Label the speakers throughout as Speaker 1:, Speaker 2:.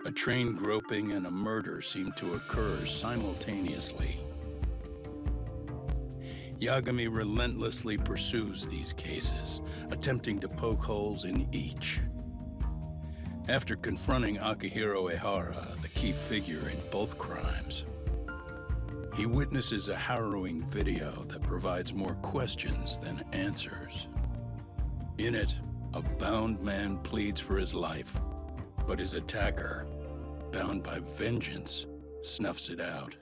Speaker 1: A train groping and a murder seem to occur simultaneously. Yagami relentlessly pursues these cases, attempting to poke holes in each. After confronting Akihiro Ehara, the key figure in both crimes, he witnesses a harrowing video that provides more questions than answers. In it, a bound man pleads for his life, but his attacker, bound by vengeance, snuffs it out.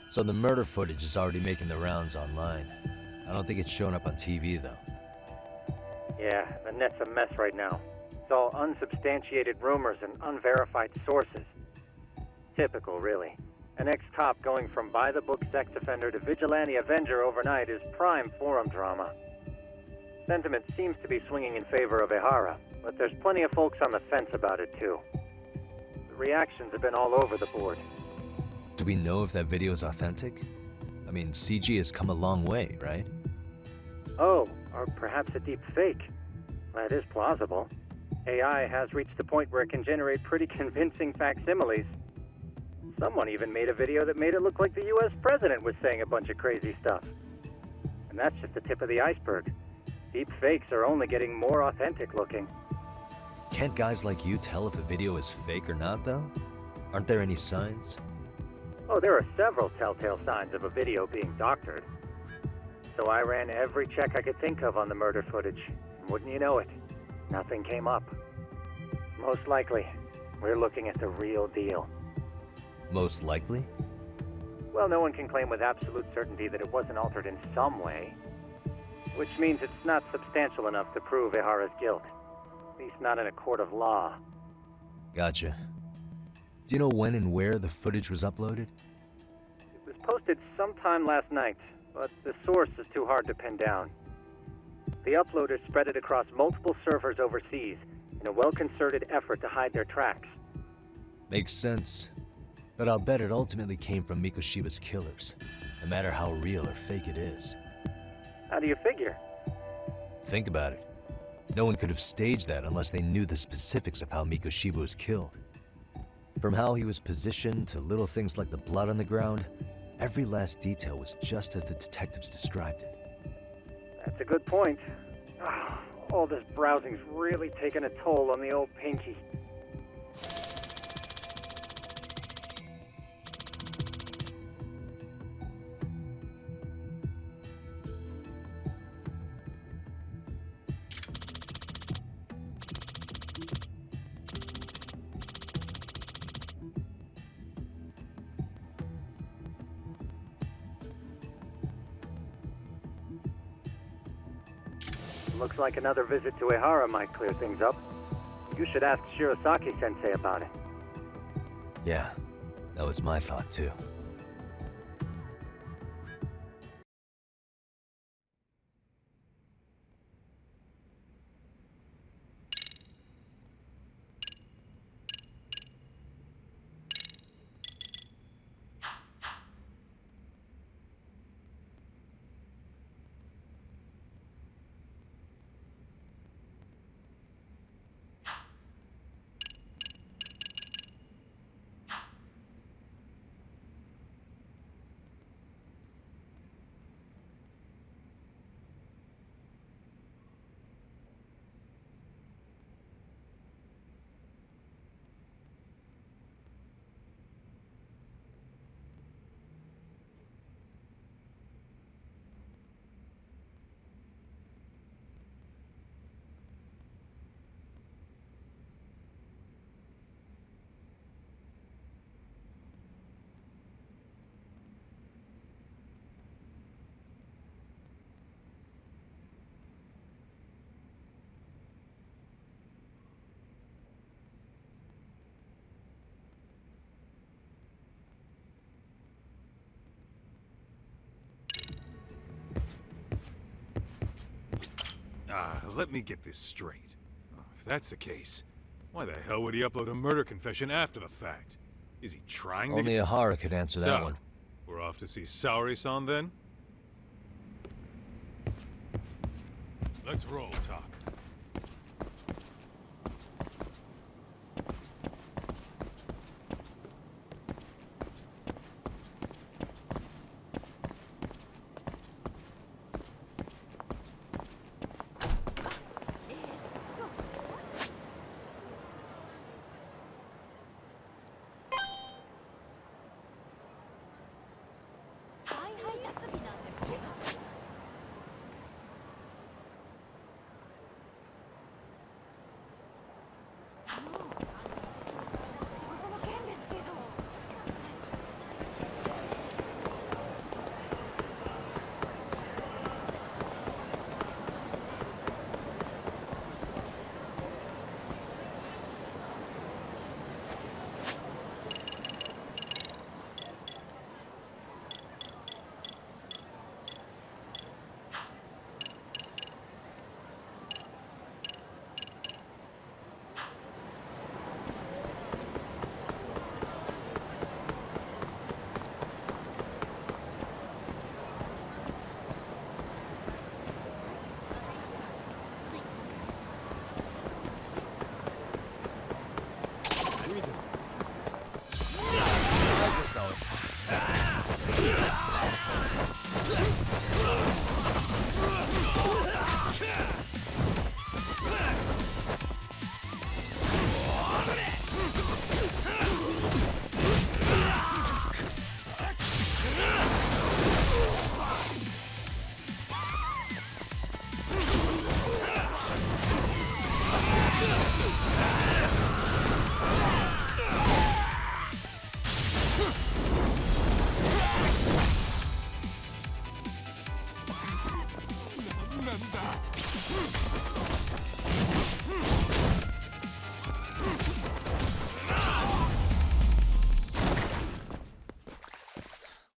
Speaker 2: So the murder footage is already making the rounds online. I don't think it's showing up on TV, though.
Speaker 3: Yeah, the net's a mess right now. It's all unsubstantiated rumors and unverified sources. Typical, really. An ex-cop going from by-the-book sex offender to vigilante avenger overnight is prime forum drama. Sentiment seems to be swinging in favor of Ehara, but there's plenty of folks on the fence about it, too. The reactions have been all over the board.
Speaker 2: Do we know if that video is authentic? I mean, CG has come a long way, right?
Speaker 3: Oh, or perhaps a deep fake. That is plausible. AI has reached the point where it can generate pretty convincing facsimiles. Someone even made a video that made it look like the US president was saying a bunch of crazy stuff. And that's just the tip of the iceberg. Deep fakes are only getting more authentic looking.
Speaker 2: Can't guys like you tell if a video is fake or not, though? Aren't there any signs?
Speaker 3: Oh, there are several telltale signs of a video being doctored. So I ran every check I could think of on the murder footage. And wouldn't you know it, nothing came up. Most likely, we're looking at the real deal.
Speaker 2: Most likely?
Speaker 3: Well, no one can claim with absolute certainty that it wasn't altered in some way. Which means it's not substantial enough to prove Ehara's guilt. At least not in a court of law.
Speaker 2: Gotcha. Do you know when and where the footage was uploaded?
Speaker 3: It was posted sometime last night, but the source is too hard to pin down. The uploaders spread it across multiple servers overseas in a well-concerted effort to hide their tracks.
Speaker 2: Makes sense. But I'll bet it ultimately came from Mikoshiba's killers, no matter how real or fake it is.
Speaker 3: How do you figure?
Speaker 2: Think about it. No one could have staged that unless they knew the specifics of how Mikoshiba was killed. From how he was positioned to little things like the blood on the ground, every last detail was just as the detectives described it.
Speaker 3: That's a good point. All this browsing's really taken a toll on the old pinky. Looks like another visit to Ehara might clear things up. You should ask Shirosaki-sensei about it.
Speaker 2: Yeah, that was my thought too.
Speaker 4: let me get this straight. If that's the case, why the hell would he upload a murder confession after the fact? Is he trying to
Speaker 2: Only Ahara could answer that
Speaker 4: So,
Speaker 2: one.
Speaker 4: we're off to see Saori-san then? Let's roll, Talk.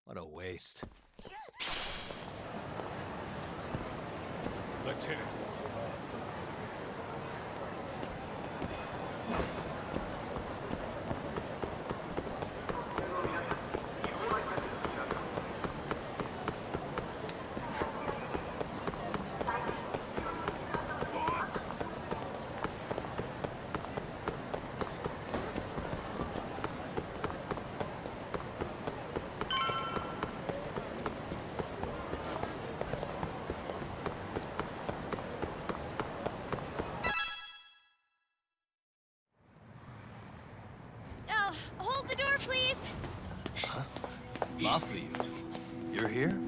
Speaker 2: What a waste.
Speaker 4: Let's hit it.
Speaker 5: Hold the door, please!
Speaker 1: Mafuyu, you're here?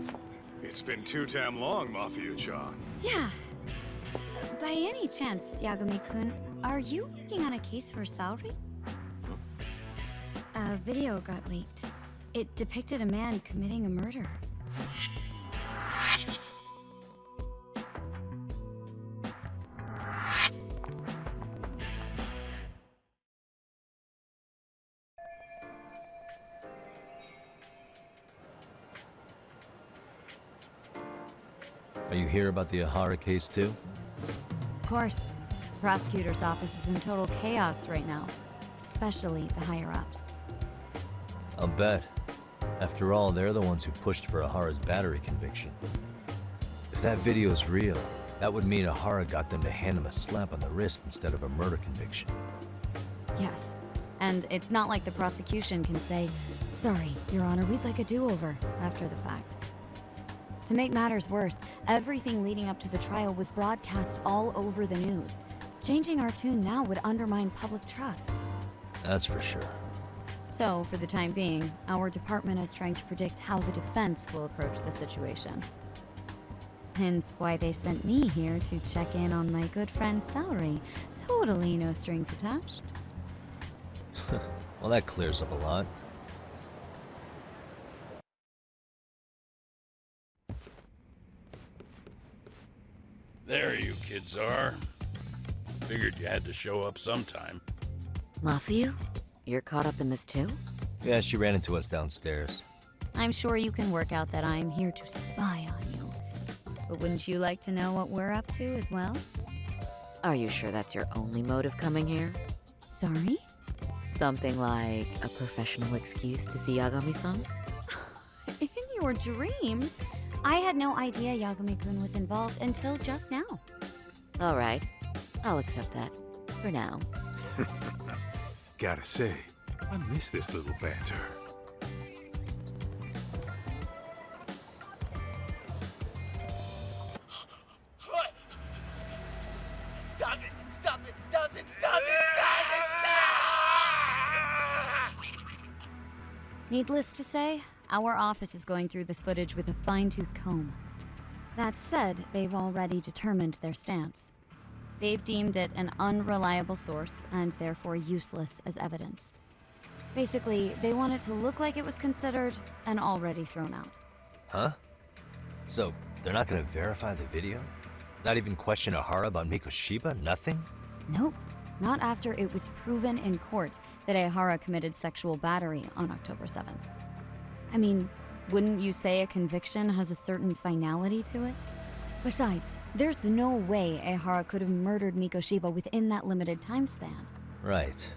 Speaker 4: It's been too damn long, Mafuyu-chan.
Speaker 5: Yeah. By any chance, Yagami-kun, are you working on a case for Saori? A video got leaked. It depicted a man committing a murder.
Speaker 2: Are you here about the Ahara case too?
Speaker 5: Of course. The prosecutor's office is in total chaos right now, especially the higher-ups.
Speaker 2: I'll bet. After all, they're the ones who pushed for Ahara's battery conviction. If that video is real, that would mean Ahara got them to hand him a slap on the wrist instead of a murder conviction.
Speaker 5: Yes. And it's not like the prosecution can say, "Sorry, Your Honor, we'd like a do-over," after the fact. To make matters worse, everything leading up to the trial was broadcast all over the news. Changing our tune now would undermine public trust.
Speaker 2: That's for sure.
Speaker 5: So, for the time being, our department is trying to predict how the defense will approach the situation. Hence why they sent me here to check in on my good friend Saori. Totally no strings attached.
Speaker 2: Well, that clears up a lot.
Speaker 1: There you kids are. Figured you had to show up sometime.
Speaker 5: Mafuyu? You're caught up in this too?
Speaker 2: Yeah, she ran into us downstairs.
Speaker 5: I'm sure you can work out that I'm here to spy on you. But wouldn't you like to know what we're up to as well?
Speaker 6: Are you sure that's your only motive coming here?
Speaker 5: Sorry?
Speaker 6: Something like a professional excuse to see Yagami-san?
Speaker 5: In your dreams? I had no idea Yagami-kun was involved until just now.
Speaker 6: All right, I'll accept that. For now.
Speaker 4: Gotta say, I miss this little banter.
Speaker 7: Stop it! Stop it! Stop it! Stop it! Stop it!
Speaker 5: Needless to say, our office is going through this footage with a fine-tooth comb. That said, they've already determined their stance. They've deemed it an unreliable source and therefore useless as evidence. Basically, they want it to look like it was considered and already thrown out.
Speaker 2: Huh? So, they're not gonna verify the video? Not even question Ihara about Mikoshiba? Nothing?
Speaker 5: Nope. Not after it was proven in court that Ihara committed sexual battery on October 7th. I mean, wouldn't you say a conviction has a certain finality to it? Besides, there's no way Ihara could have murdered Mikoshiba within that limited time span.
Speaker 2: Right.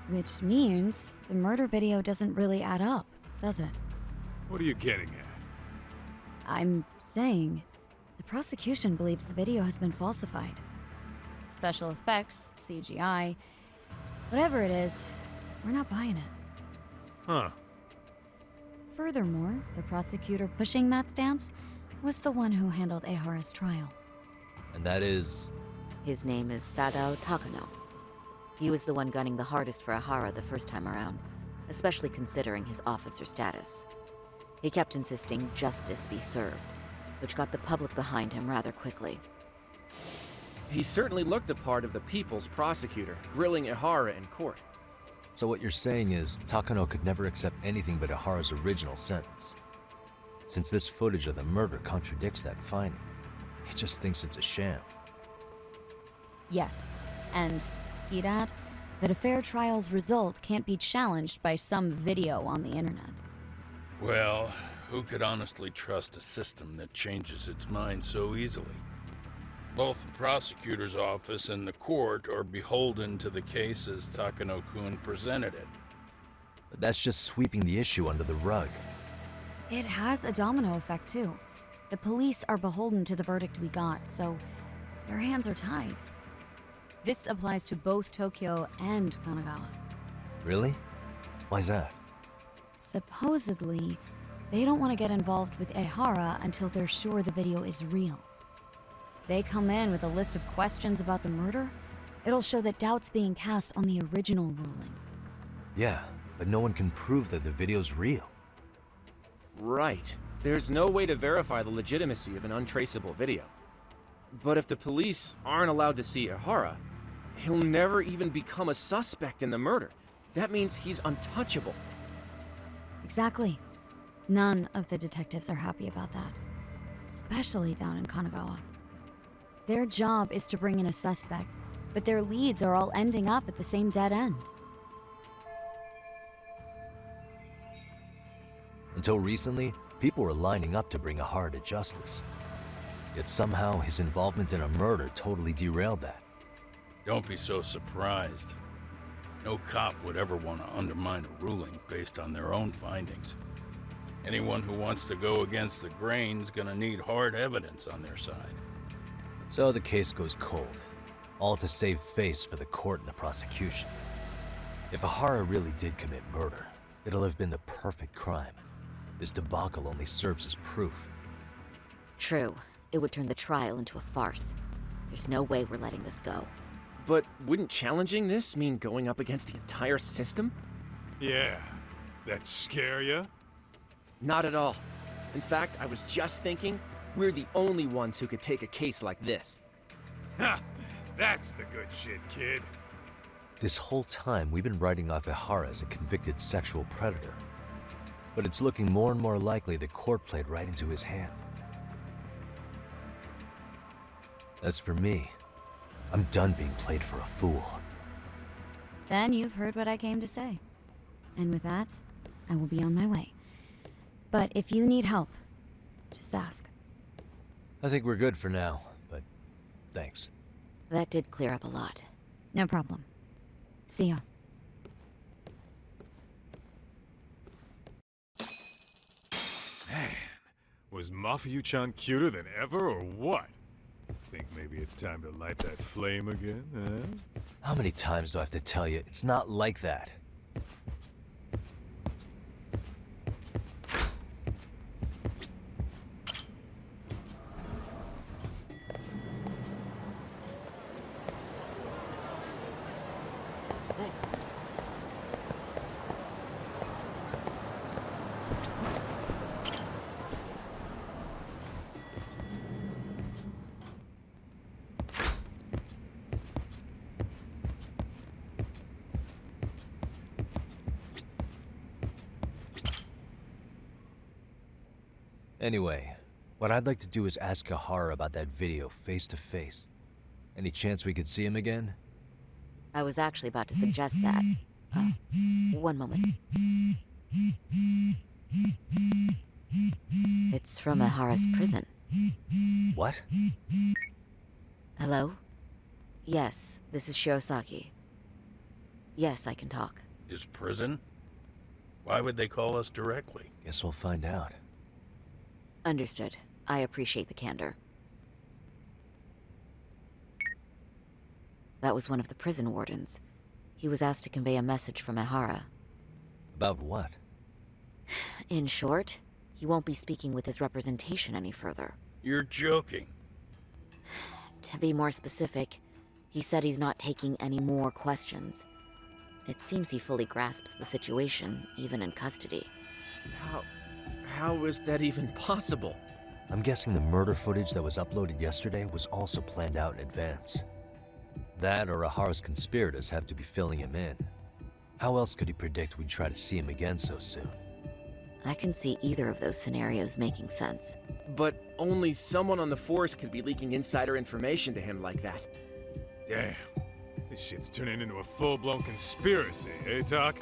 Speaker 5: Which means the murder video doesn't really add up, does it?
Speaker 4: What are you getting at?
Speaker 5: I'm saying the prosecution believes the video has been falsified. Special effects, CGI, whatever it is, we're not buying it.
Speaker 4: Huh.
Speaker 5: Furthermore, the prosecutor pushing that stance was the one who handled Ihara's trial.
Speaker 2: And that is...
Speaker 6: His name is Sadao Takano. He was the one gunning the hardest for Ihara the first time around, especially considering his officer status. He kept insisting justice be served, which got the public behind him rather quickly.
Speaker 8: He certainly looked the part of the people's prosecutor, grilling Ihara in court.
Speaker 2: So what you're saying is, Takano could never accept anything but Ihara's original sentence. Since this footage of the murder contradicts that finding, he just thinks it's a sham.
Speaker 5: Yes, and he'd add that a fair trial's result can't be challenged by some video on the internet.
Speaker 1: Well, who could honestly trust a system that changes its mind so easily? Both the prosecutor's office and the court are beholden to the case as Takano-kun presented it.
Speaker 2: But that's just sweeping the issue under the rug.
Speaker 5: It has a domino effect, too. The police are beholden to the verdict we got, so their hands are tied. This applies to both Tokyo and Kanagawa.
Speaker 2: Really? Why's that?
Speaker 5: Supposedly, they don't want to get involved with Ihara until they're sure the video is real. If they come in with a list of questions about the murder, it'll show that doubt's being cast on the original ruling.
Speaker 2: Yeah, but no one can prove that the video's real.
Speaker 8: Right. There's no way to verify the legitimacy of an untraceable video. But if the police aren't allowed to see Ihara, he'll never even become a suspect in the murder. That means he's untouchable.
Speaker 5: Exactly. None of the detectives are happy about that. Especially down in Kanagawa. Their job is to bring in a suspect, but their leads are all ending up at the same dead end.
Speaker 2: Until recently, people were lining up to bring Ihara to justice. Yet somehow his involvement in a murder totally derailed that.
Speaker 1: Don't be so surprised. No cop would ever want to undermine a ruling based on their own findings. Anyone who wants to go against the grain's gonna need hard evidence on their side.
Speaker 2: So the case goes cold, all to save face for the court and the prosecution. If Ihara really did commit murder, it'll have been the perfect crime. This debacle only serves as proof.
Speaker 6: True. It would turn the trial into a farce. There's no way we're letting this go.
Speaker 8: But wouldn't challenging this mean going up against the entire system?
Speaker 4: Yeah. That scare ya?
Speaker 8: Not at all. In fact, I was just thinking, we're the only ones who could take a case like this.
Speaker 4: Ha! That's the good shit, kid.
Speaker 2: This whole time, we've been writing off Ihara as a convicted sexual predator. But it's looking more and more likely the court played right into his hand. As for me, I'm done being played for a fool.
Speaker 5: Then you've heard what I came to say. And with that, I will be on my way. But if you need help, just ask.
Speaker 2: I think we're good for now, but thanks.
Speaker 6: That did clear up a lot.
Speaker 5: No problem. See ya.
Speaker 4: Man, was Mafuyu-chan cuter than ever, or what? Think maybe it's time to light that flame again, huh?
Speaker 2: How many times do I have to tell you? It's not like that. Anyway, what I'd like to do is ask Kahara about that video face to face. Any chance we could see him again?
Speaker 6: I was actually about to suggest that. One moment. It's from Ahara's prison.
Speaker 2: What?
Speaker 6: Hello? Yes, this is Shirosaki. Yes, I can talk.
Speaker 1: His prison? Why would they call us directly?
Speaker 2: Guess we'll find out.
Speaker 6: Understood. I appreciate the candor. That was one of the prison wardens. He was asked to convey a message from Ahara.
Speaker 2: About what?
Speaker 6: In short, he won't be speaking with his representation any further.
Speaker 1: You're joking.
Speaker 6: To be more specific, he said he's not taking any more questions. It seems he fully grasps the situation, even in custody.
Speaker 8: How is that even possible?
Speaker 2: I'm guessing the murder footage that was uploaded yesterday was also planned out in advance. That or Ahara's conspirators have to be filling him in. How else could he predict we'd try to see him again so soon?
Speaker 6: I can see either of those scenarios making sense.
Speaker 8: But only someone on the force could be leaking insider information to him like that.
Speaker 4: Damn. This shit's turning into a full-blown conspiracy, eh, Doc?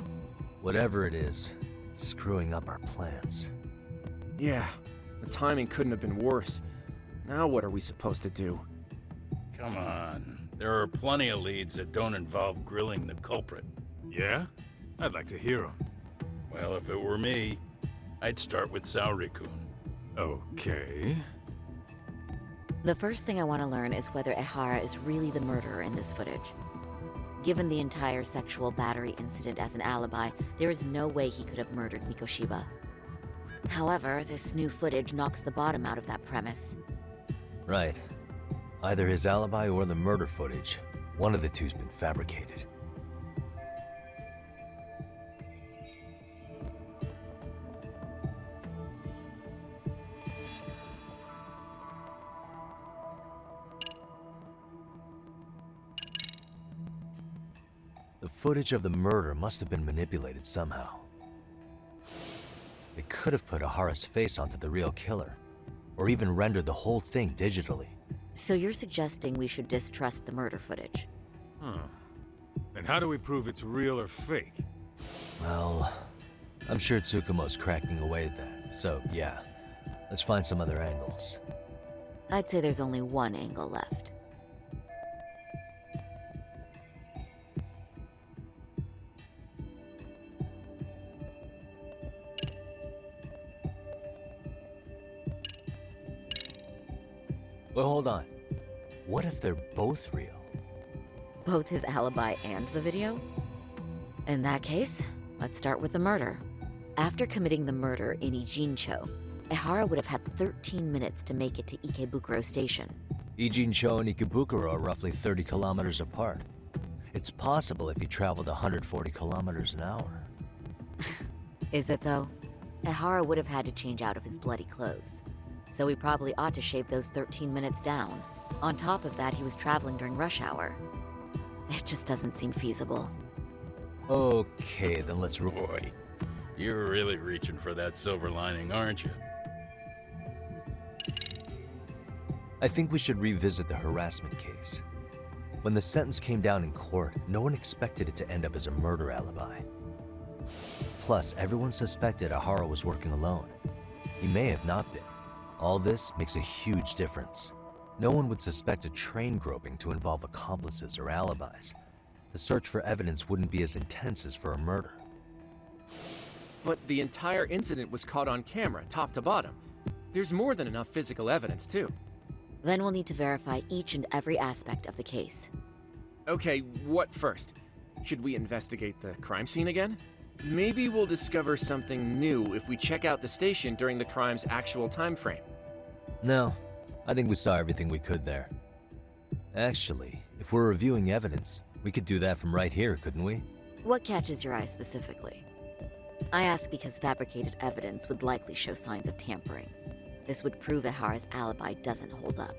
Speaker 2: Whatever it is, it's screwing up our plans.
Speaker 8: Yeah, the timing couldn't have been worse. Now what are we supposed to do?
Speaker 1: Come on. There are plenty of leads that don't involve grilling the culprit.
Speaker 4: Yeah? I'd like to hear them.
Speaker 1: Well, if it were me, I'd start with Saori-kun.
Speaker 4: Okay.
Speaker 6: The first thing I want to learn is whether Ehara is really the murderer in this footage. Given the entire sexual battery incident as an alibi, there is no way he could have murdered Mikoshiba. However, this new footage knocks the bottom out of that premise.
Speaker 2: Right. Either his alibi or the murder footage. One of the two's been fabricated. The footage of the murder must have been manipulated somehow. They could have put Ahara's face onto the real killer, or even rendered the whole thing digitally.
Speaker 6: So you're suggesting we should distrust the murder footage?
Speaker 4: Huh. And how do we prove it's real or fake?
Speaker 2: Well, I'm sure Tsukumo's cracking away at that, so yeah. Let's find some other angles.
Speaker 6: I'd say there's only one angle left.
Speaker 2: Well, hold on. What if they're both real?
Speaker 6: Both his alibi and the video? In that case, let's start with the murder. After committing the murder in Ijincho, Ehara would have had 13 minutes to make it to Ikebukuro Station.
Speaker 2: Ijincho and Ikebukuro are roughly 30 kilometers apart. It's possible if he traveled 140 kilometers an hour.
Speaker 6: Is it though? Ehara would have had to change out of his bloody clothes. So he probably ought to shave those 13 minutes down. On top of that, he was traveling during rush hour. It just doesn't seem feasible.
Speaker 2: Okay, then let's
Speaker 1: Boy, you're really reaching for that silver lining, aren't you?
Speaker 2: I think we should revisit the harassment case. When the sentence came down in court, no one expected it to end up as a murder alibi. Plus, everyone suspected Ahara was working alone. He may have not been. All this makes a huge difference. No one would suspect a train groping to involve accomplices or alibis. The search for evidence wouldn't be as intense as for a murder.
Speaker 8: But the entire incident was caught on camera, top to bottom. There's more than enough physical evidence, too.
Speaker 6: Then we'll need to verify each and every aspect of the case.
Speaker 8: Okay, what first? Should we investigate the crime scene again? Maybe we'll discover something new if we check out the station during the crime's actual time frame.
Speaker 2: No, I think we saw everything we could there. Actually, if we're reviewing evidence, we could do that from right here, couldn't we?
Speaker 6: What catches your eye specifically? I ask because fabricated evidence would likely show signs of tampering. This would prove Ihara's alibi doesn't hold up.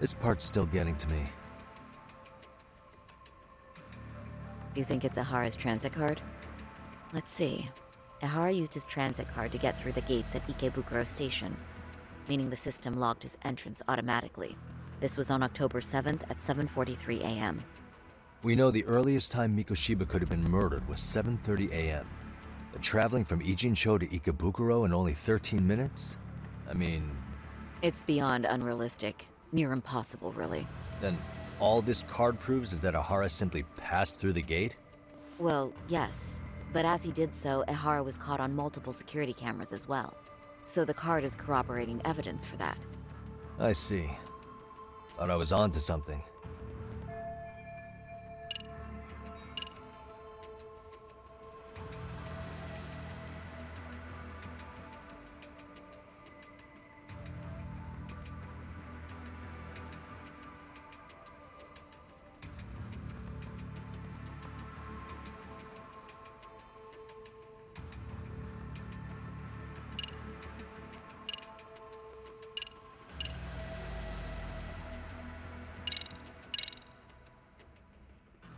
Speaker 2: This part's still getting to me.
Speaker 6: You think it's Ihara's transit card? Let's see. Ihara used his transit card to get through the gates at Ikebukuro Station, meaning the system logged his entrance automatically. This was on October 7th at 7:43 a.m.
Speaker 2: We know the earliest time Mikoshiba could have been murdered was 7:30 a.m. But traveling from Ijincho to Ikebukuro in only 13 minutes? I mean...
Speaker 6: It's beyond unrealistic. Near impossible, really.
Speaker 2: Then all this card proves is that Ihara simply passed through the gate?
Speaker 6: Well, yes. But as he did so, Ihara was caught on multiple security cameras as well. So the card is corroborating evidence for that.
Speaker 2: I see. Thought I was onto something.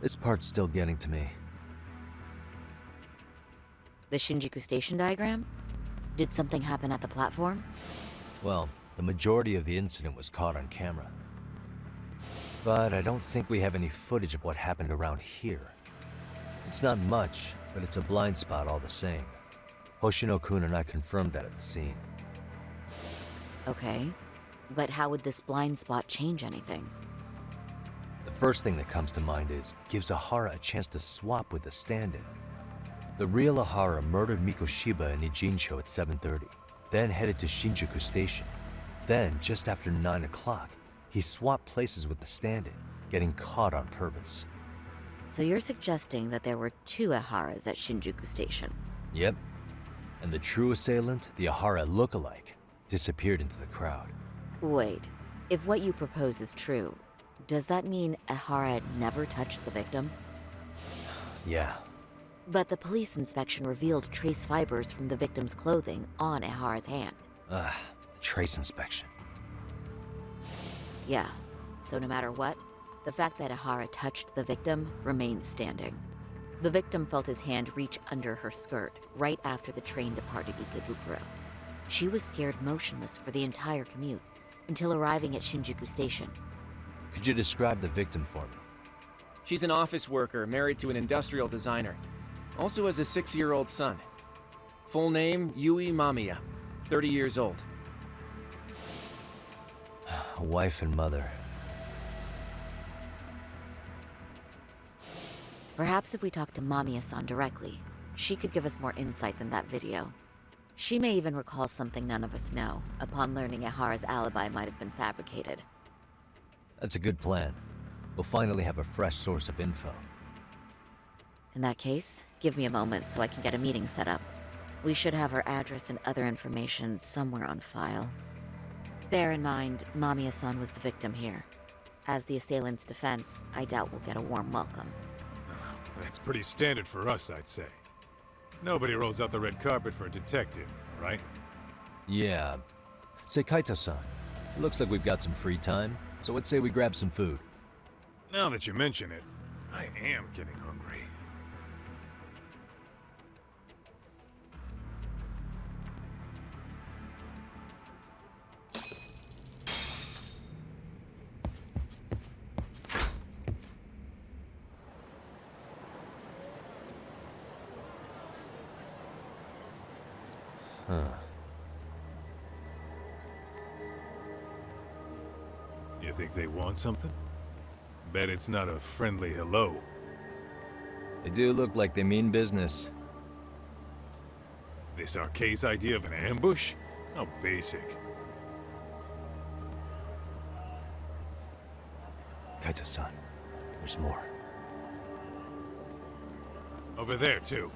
Speaker 2: This part's still getting to me.
Speaker 6: The Shinjuku Station diagram? Did something happen at the platform?
Speaker 2: Well, the majority of the incident was caught on camera. But I don't think we have any footage of what happened around here. It's not much, but it's a blind spot all the same. Hoshino-kun and I confirmed that at the scene.
Speaker 6: Okay. But how would this blind spot change anything?
Speaker 2: The first thing that comes to mind is, gives Ihara a chance to swap with the stand-in. The real Ihara murdered Mikoshiba in Ijincho at 7:30, then headed to Shinjuku Station. Then, just after 9 o'clock, he swapped places with the stand-in, getting caught on purpose.
Speaker 6: So you're suggesting that there were two Iharas at Shinjuku Station?
Speaker 2: Yep. And the true assailant, the Ihara look-alike, disappeared into the crowd.
Speaker 6: Wait, if what you propose is true, does that mean Ihara never touched the victim?
Speaker 2: Yeah.
Speaker 6: But the police inspection revealed trace fibers from the victim's clothing on Ihara's hand.
Speaker 2: Trace inspection.
Speaker 6: Yeah, so no matter what, the fact that Ihara touched the victim remains standing. The victim felt his hand reach under her skirt right after the train departed Ikebukuro. She was scared motionless for the entire commute until arriving at Shinjuku Station.
Speaker 2: Could you describe the victim for me?
Speaker 8: She's an office worker married to an industrial designer. Also has a 6-year-old son. Full name, Yui Mamiya, 30 years old.
Speaker 2: A wife and mother.
Speaker 6: Perhaps if we talk to Mamiya-san directly, she could give us more insight than that video. She may even recall something none of us know, upon learning Ihara's alibi might have been fabricated.
Speaker 2: That's a good plan. We'll finally have a fresh source of info.
Speaker 6: In that case, give me a moment so I can get a meeting set up. We should have her address and other information somewhere on file. Bear in mind, Mamiya-san was the victim here. As the assailant's defense, I doubt we'll get a warm welcome.
Speaker 4: That's pretty standard for us, I'd say. Nobody rolls out the red carpet for a detective, right?
Speaker 2: Yeah. Say, Kaito-san, it looks like we've got some free time, so let's say we grab some food.
Speaker 4: Now that you mention it, I am getting hungry.
Speaker 2: Huh.
Speaker 4: You think they want something? Bet it's not a friendly hello.
Speaker 2: They do look like they mean business.
Speaker 4: This Arcay's idea of an ambush? How basic.
Speaker 2: Kaito-san, there's more.
Speaker 4: Over there, too.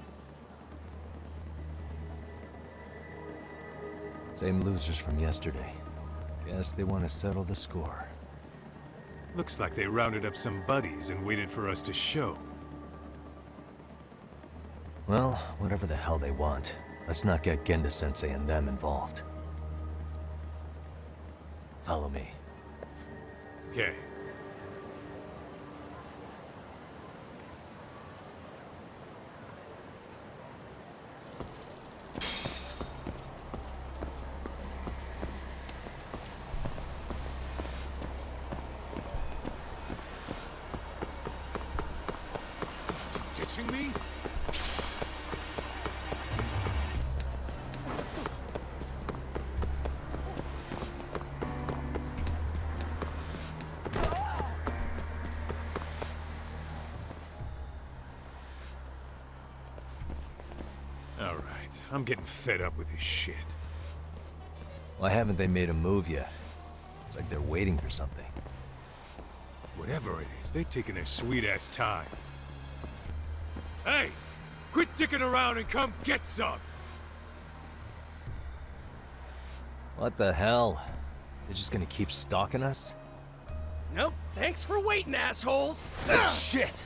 Speaker 2: Same losers from yesterday. Guess they want to settle the score.
Speaker 4: Looks like they rounded up some buddies and waited for us to show.
Speaker 2: Well, whatever the hell they want, let's not get Genda-sensei and them involved. Follow me.
Speaker 4: Okay. Ditching me? All right, I'm getting fed up with this shit.
Speaker 2: Why haven't they made a move yet? It's like they're waiting for something.
Speaker 4: Whatever it is, they're taking their sweet-ass time. Hey! Quit dicking around and come get some!
Speaker 2: What the hell? They're just gonna keep stalking us?
Speaker 9: Nope. Thanks for waiting, assholes.
Speaker 2: Shit!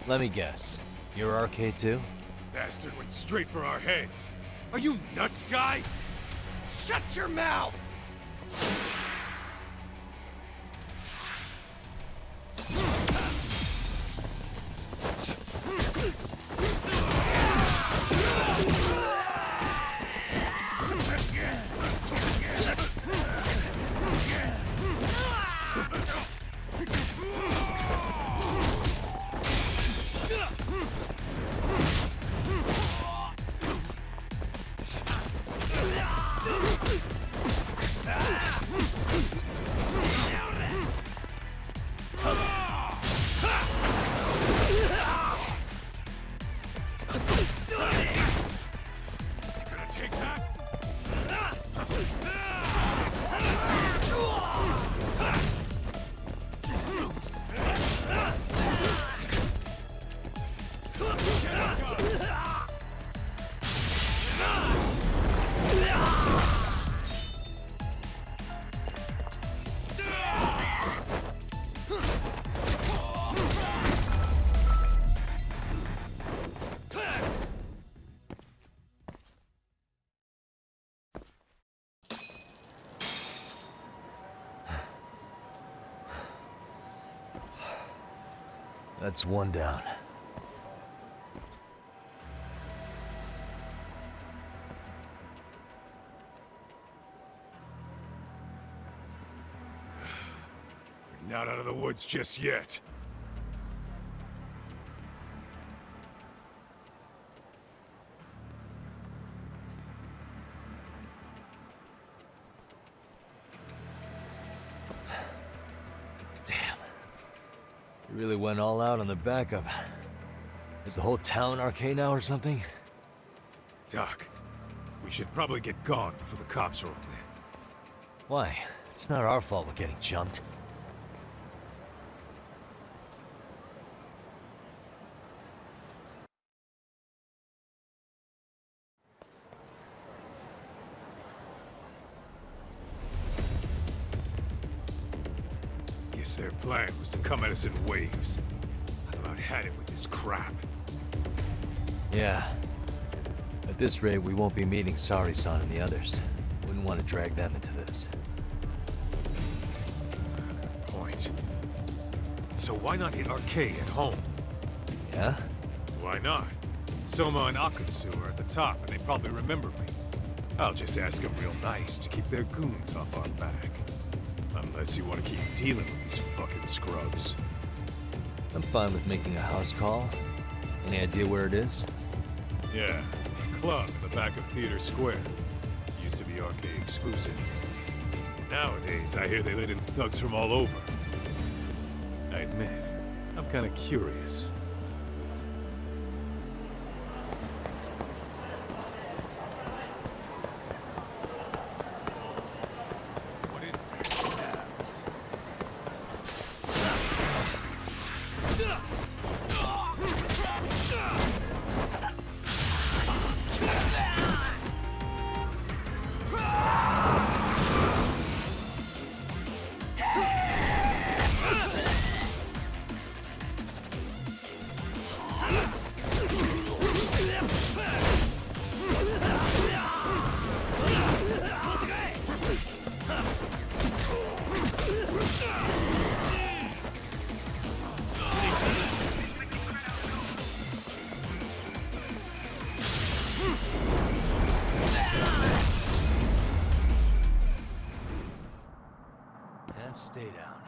Speaker 2: Let me guess. You're RK too?
Speaker 4: Bastard went straight for our heads. Are you nuts, guy?
Speaker 9: Shut your mouth.
Speaker 4: Gonna take that?
Speaker 2: That's one down.
Speaker 4: We're not out of the woods just yet.
Speaker 2: Damn. You really went all out on the backup. Is the whole town RK now or something?
Speaker 4: Doc, we should probably get gone before the cops roll in.
Speaker 2: Why? It's not our fault we're getting jumped.
Speaker 4: Guess their plan was to come at us in waves. I thought had it with this crap.
Speaker 2: Yeah. At this rate, we won't be meeting Sari-san and the others. Wouldn't want to drag them into this.
Speaker 4: Good point. So why not hit Arcade at home?
Speaker 2: Yeah?
Speaker 4: Why not? Soma and Akatsu are at the top, and they probably remember me. I'll just ask them real nice to keep their goons off our back. Unless you want to keep dealing with these fucking scrubs.
Speaker 2: I'm fine with making a house call. Any idea where it is?
Speaker 4: Yeah, a club in the back of Theater Square. Used to be arcade exclusive. Nowadays, I hear they let in thugs from all over. I admit, I'm kinda curious. What is it?
Speaker 2: And stay down.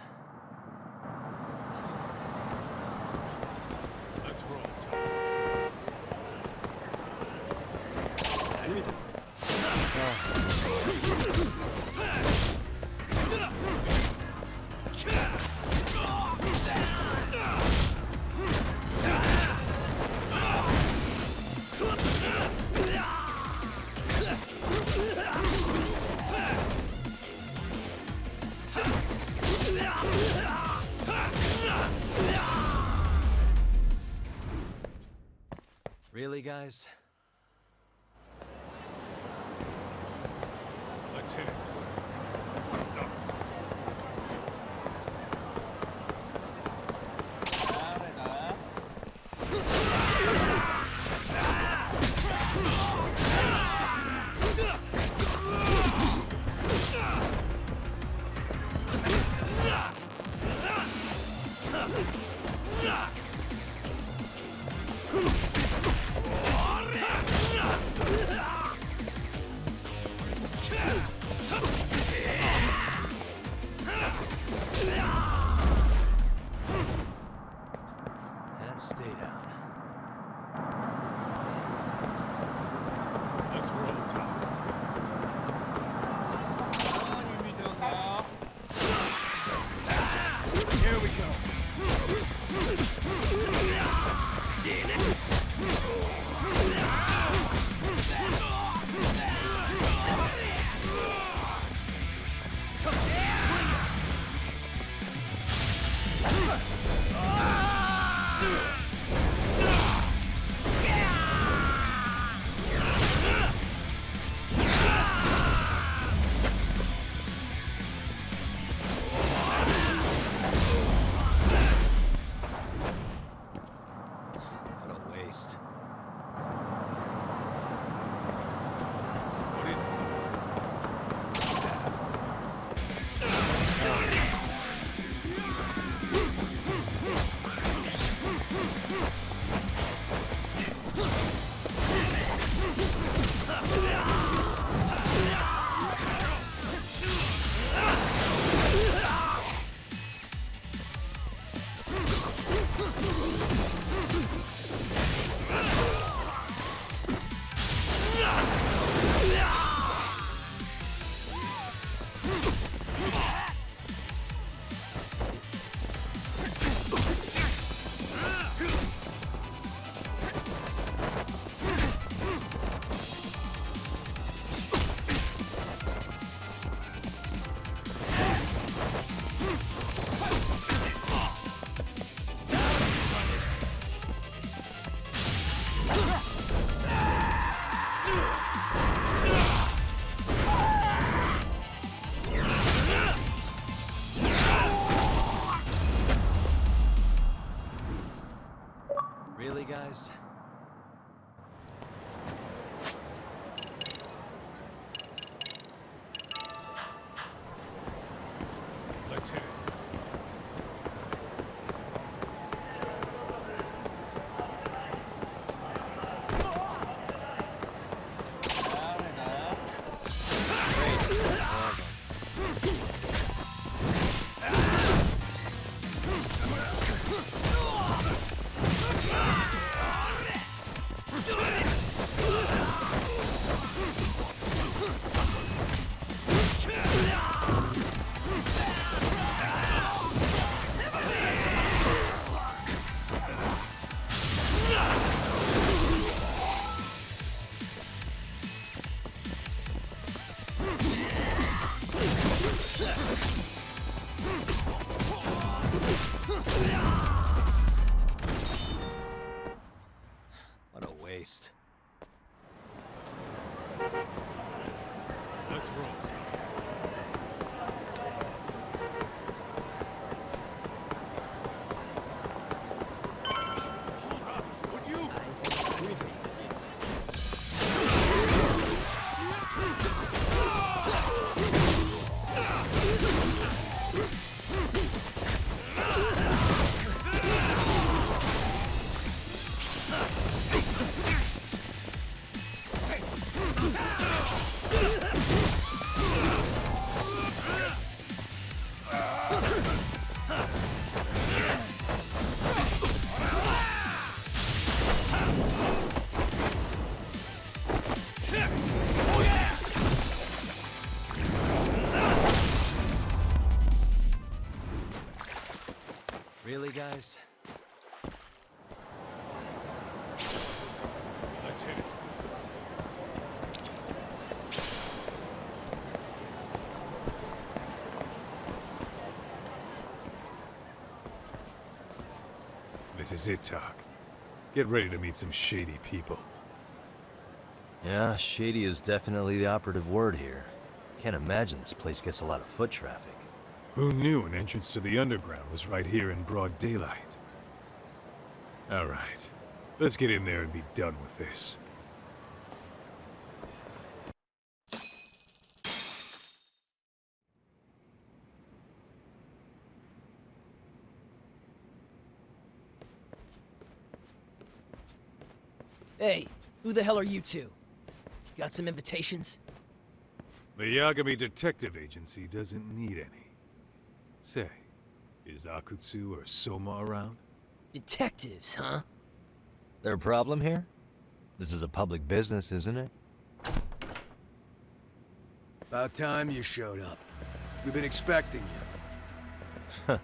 Speaker 4: Let's roll, Tom.
Speaker 2: Really, guys?
Speaker 4: Let's hit it. What the? Let's roll.
Speaker 2: Really, guys?
Speaker 4: Let's hit it. This is it, Talk. Get ready to meet some shady people.
Speaker 2: Yeah, shady is definitely the operative word here. Can't imagine this place gets a lot of foot traffic.
Speaker 4: Who knew an entrance to the underground was right here in broad daylight? Alright, let's get in there and be done with this.
Speaker 9: Hey, who the hell are you two? Got some invitations?
Speaker 4: The Yagami Detective Agency doesn't need any. Say, is Akutsu or Soma around?
Speaker 9: Detectives, huh?
Speaker 2: There a problem here? This is a public business, isn't it?
Speaker 10: About time you showed up. We've been expecting you.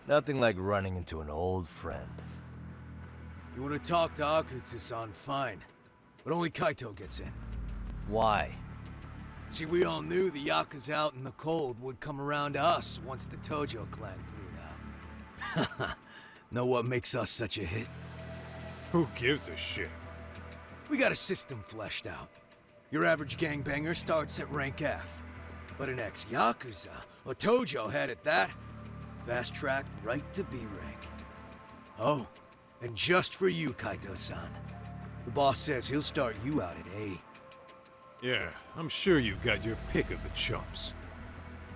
Speaker 2: Nothing like running into an old friend.
Speaker 10: You would have talked to Akutsu-san, fine. But only Kaito gets in.
Speaker 2: Why?
Speaker 10: See, we all knew the Yakuza out in the cold would come around to us once the Tojo clan cleared out. Know what makes us such a hit?
Speaker 4: Who gives a shit?
Speaker 10: We got a system fleshed out. Your average gangbanger starts at rank F. But an ex-Yakuza, a Tojo head at that, fast-tracked right to B rank. Oh, and just for you, Kaito-san. The boss says he'll start you out at A.
Speaker 4: Yeah, I'm sure you've got your pick of the chumps.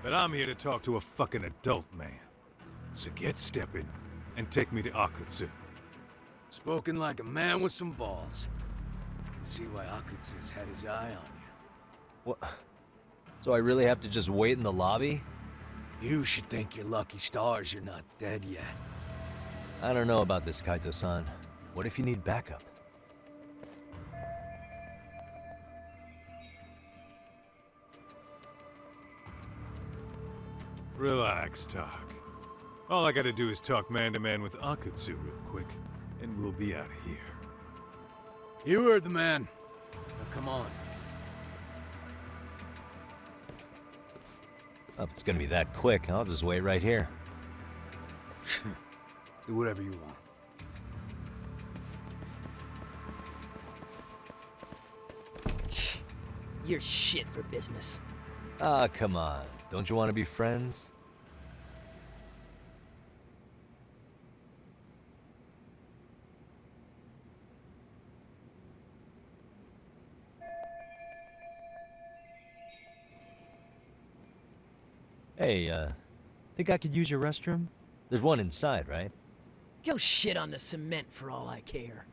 Speaker 4: But I'm here to talk to a fucking adult man. So get stepping and take me to Akutsu.
Speaker 10: Spoken like a man with some balls. I can see why Akutsu's had his eye on
Speaker 2: What? So I really have to just wait in the lobby?
Speaker 10: you. You should thank your lucky stars you're not dead yet.
Speaker 2: I don't know about this, Kaito-san. What if you need backup?
Speaker 4: Relax, Talk. All I gotta do is talk man-to-man with Akutsu real quick, and we'll be out of here.
Speaker 10: You heard the man. Now come on.
Speaker 2: Well, if it's gonna be that quick, I'll just wait right here.
Speaker 10: Do whatever you want.
Speaker 9: You're shit for business.
Speaker 2: Ah, come on. Don't you want to be friends? Hey, think I could use your restroom? There's one inside, right?
Speaker 9: Go shit on the cement for all I care.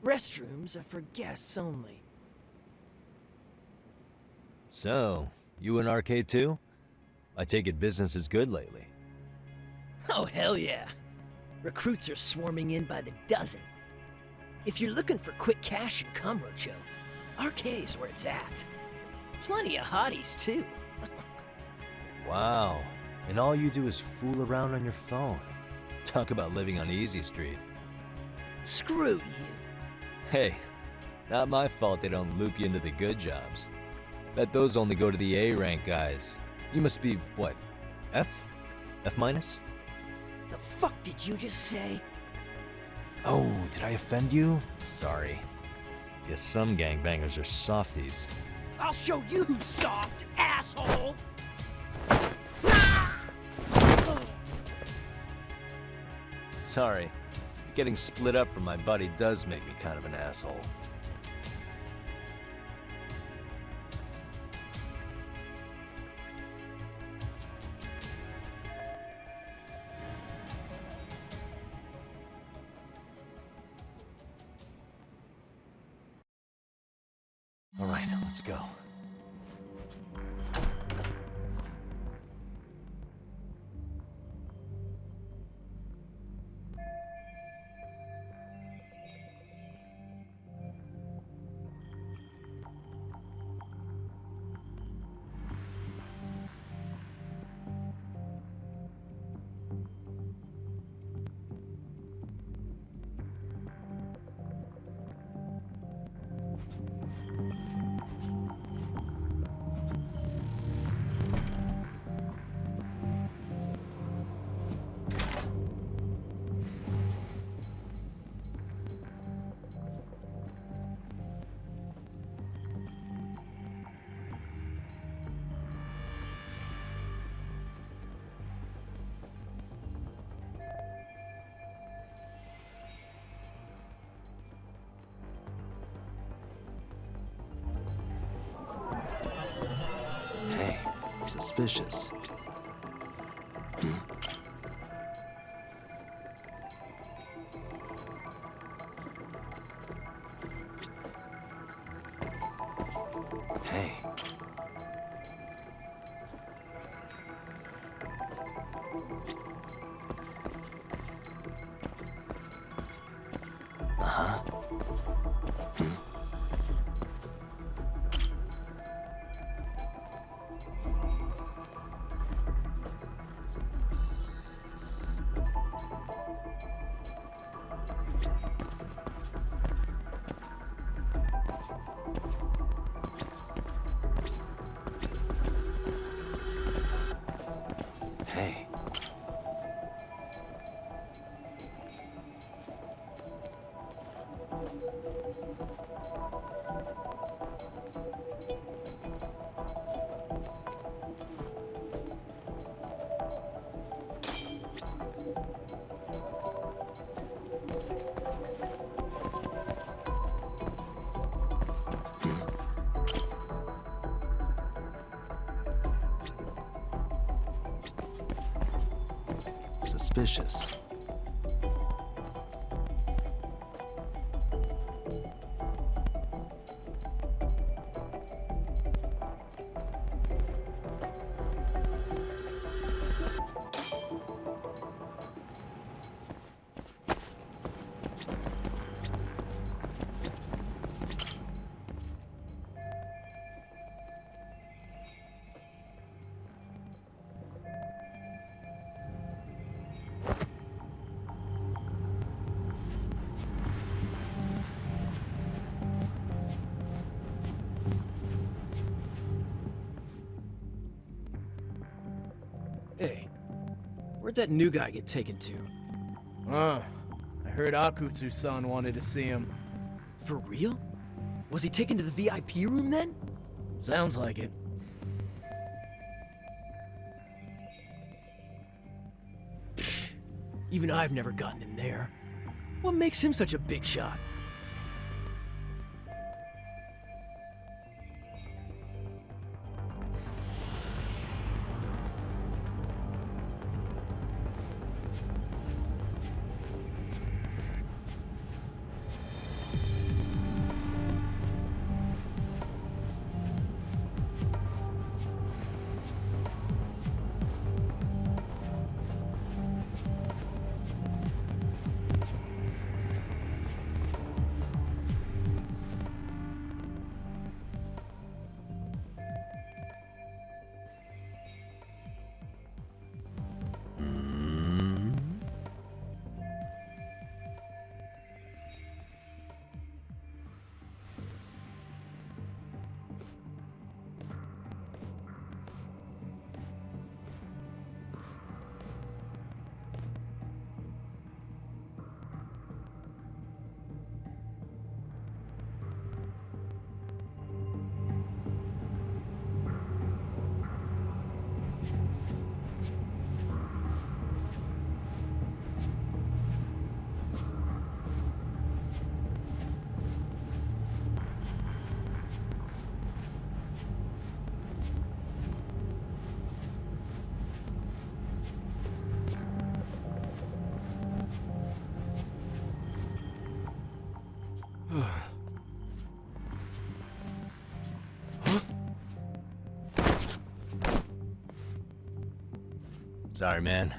Speaker 9: Restrooms are for guests only.
Speaker 2: So, you in arcade too? I take it business is good lately.
Speaker 9: Oh, hell yeah. Recruits are swarming in by the dozen. If you're looking for quick cash in Kamurocho, arcade's where it's at. Plenty of hotties, too.
Speaker 2: Wow. And all you do is fool around on your phone. Talk about living on Easy Street.
Speaker 9: Screw you.
Speaker 2: Hey, not my fault they don't loop you into the good jobs. Bet those only go to the A rank guys. You must be, what, F? F minus?
Speaker 9: The fuck did you just say?
Speaker 2: Oh, did I offend you? Sorry. Guess some gangbangers are softies.
Speaker 9: I'll show you who's soft, asshole!
Speaker 2: Sorry. Getting split up from my buddy does make me kind of an asshole. All right, let's go. Hey, suspicious. Hey. Uh-huh. Hey. Suspicious.
Speaker 9: Hey, where'd that new guy get taken to?
Speaker 11: I heard Akutsu-san wanted to see him.
Speaker 9: For real? Was he taken to the VIP room then?
Speaker 11: Sounds like it.
Speaker 9: Even I've never gotten in there. What makes him such a big shot?
Speaker 2: Sorry, man.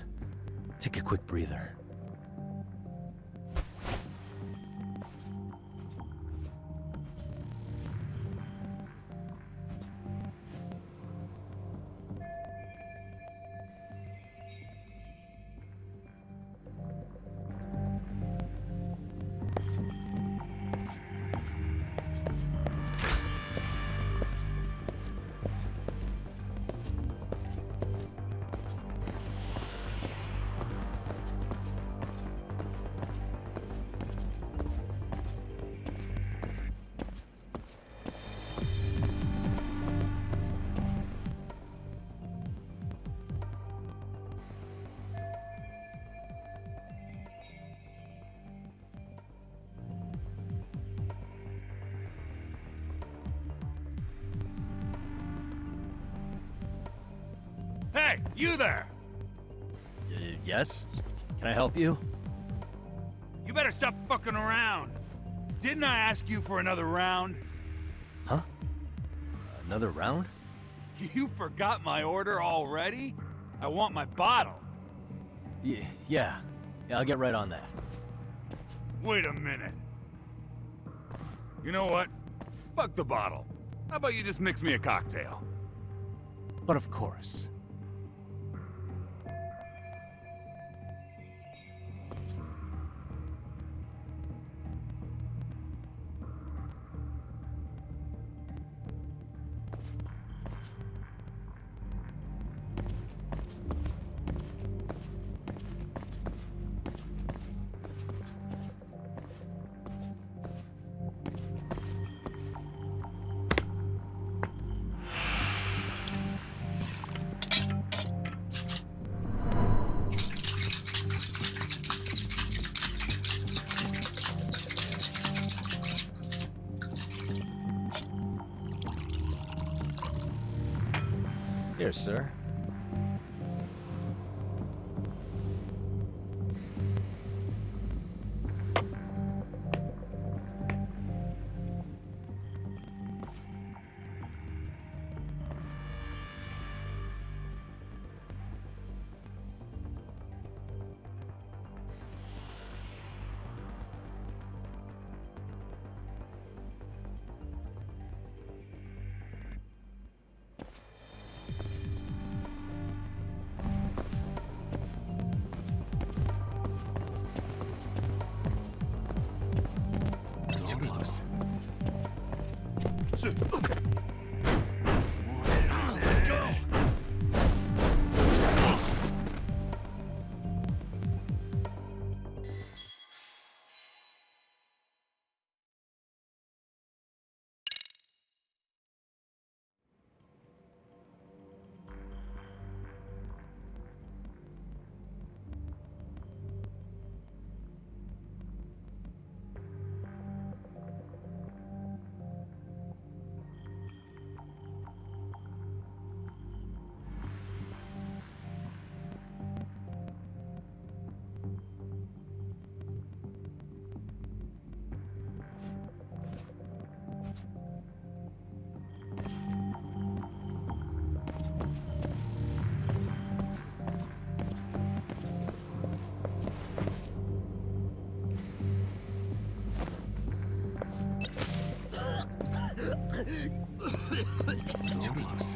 Speaker 2: Take a quick breather.
Speaker 4: Hey, you there!
Speaker 2: Yes? Can I help you?
Speaker 12: You better stop fucking around. Didn't I ask you for another round?
Speaker 2: Huh? Another round?
Speaker 12: You forgot my order already? I want my bottle.
Speaker 2: Yeah, I'll get right on that.
Speaker 12: Wait a minute. You know what? Fuck the bottle. How about you just mix me a cocktail?
Speaker 2: But of course. Here, sir.
Speaker 12: Tomatoes.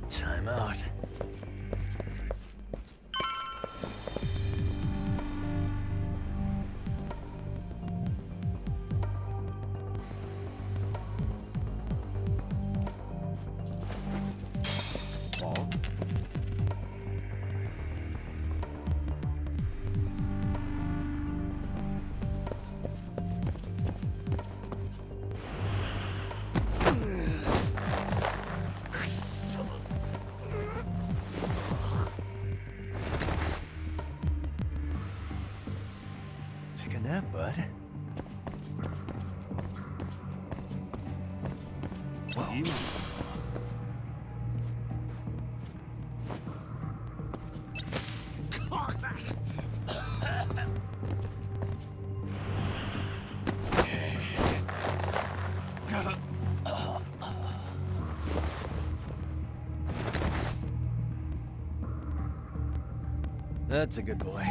Speaker 2: Time out. Take a nap, bud. Whoa. That's a good boy.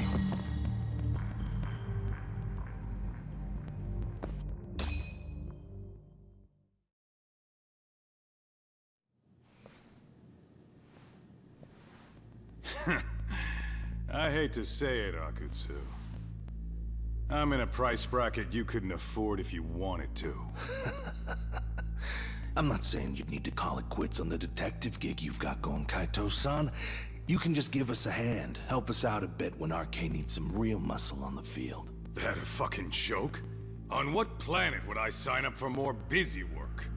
Speaker 12: I hate to say it, Akutsu. I'm in a price bracket you couldn't afford if you wanted to.
Speaker 13: I'm not saying you'd need to call it quits on the detective gig you've got going, Kaito-san. You can just give us a hand, help us out a bit when RK needs some real muscle on the field.
Speaker 12: That a fucking joke? On what planet would I sign up for more busy work?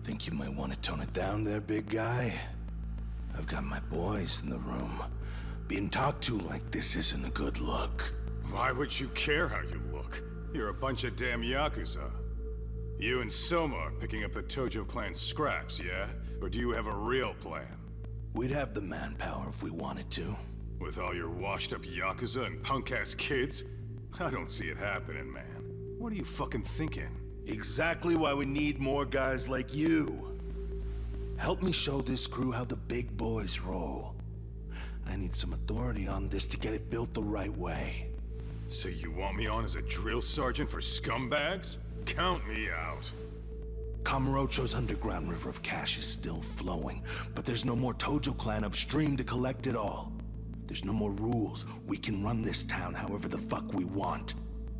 Speaker 13: Think you might want to tone it down there, big guy? I've got my boys in the room. Being talked to like this isn't a good look.
Speaker 12: Why would you care how you look? You're a bunch of damn Yakuza. You and Soma are picking up the Tojo clan scraps, yeah? Or do you have a real plan?
Speaker 13: We'd have the manpower if we wanted to.
Speaker 12: With all your washed-up Yakuza and punk-ass kids? I don't see it happening, man. What are you fucking thinking?
Speaker 13: Exactly why we need more guys like you. Help me show this crew how the big boys roll. I need some authority on this to get it built the right way.
Speaker 12: So you want me on as a drill sergeant for scumbags? Count me out.
Speaker 13: Kamurocho's underground river of cash is still flowing, but there's no more Tojo clan upstream to collect it all. There's no more rules. We can run this town however the fuck we want.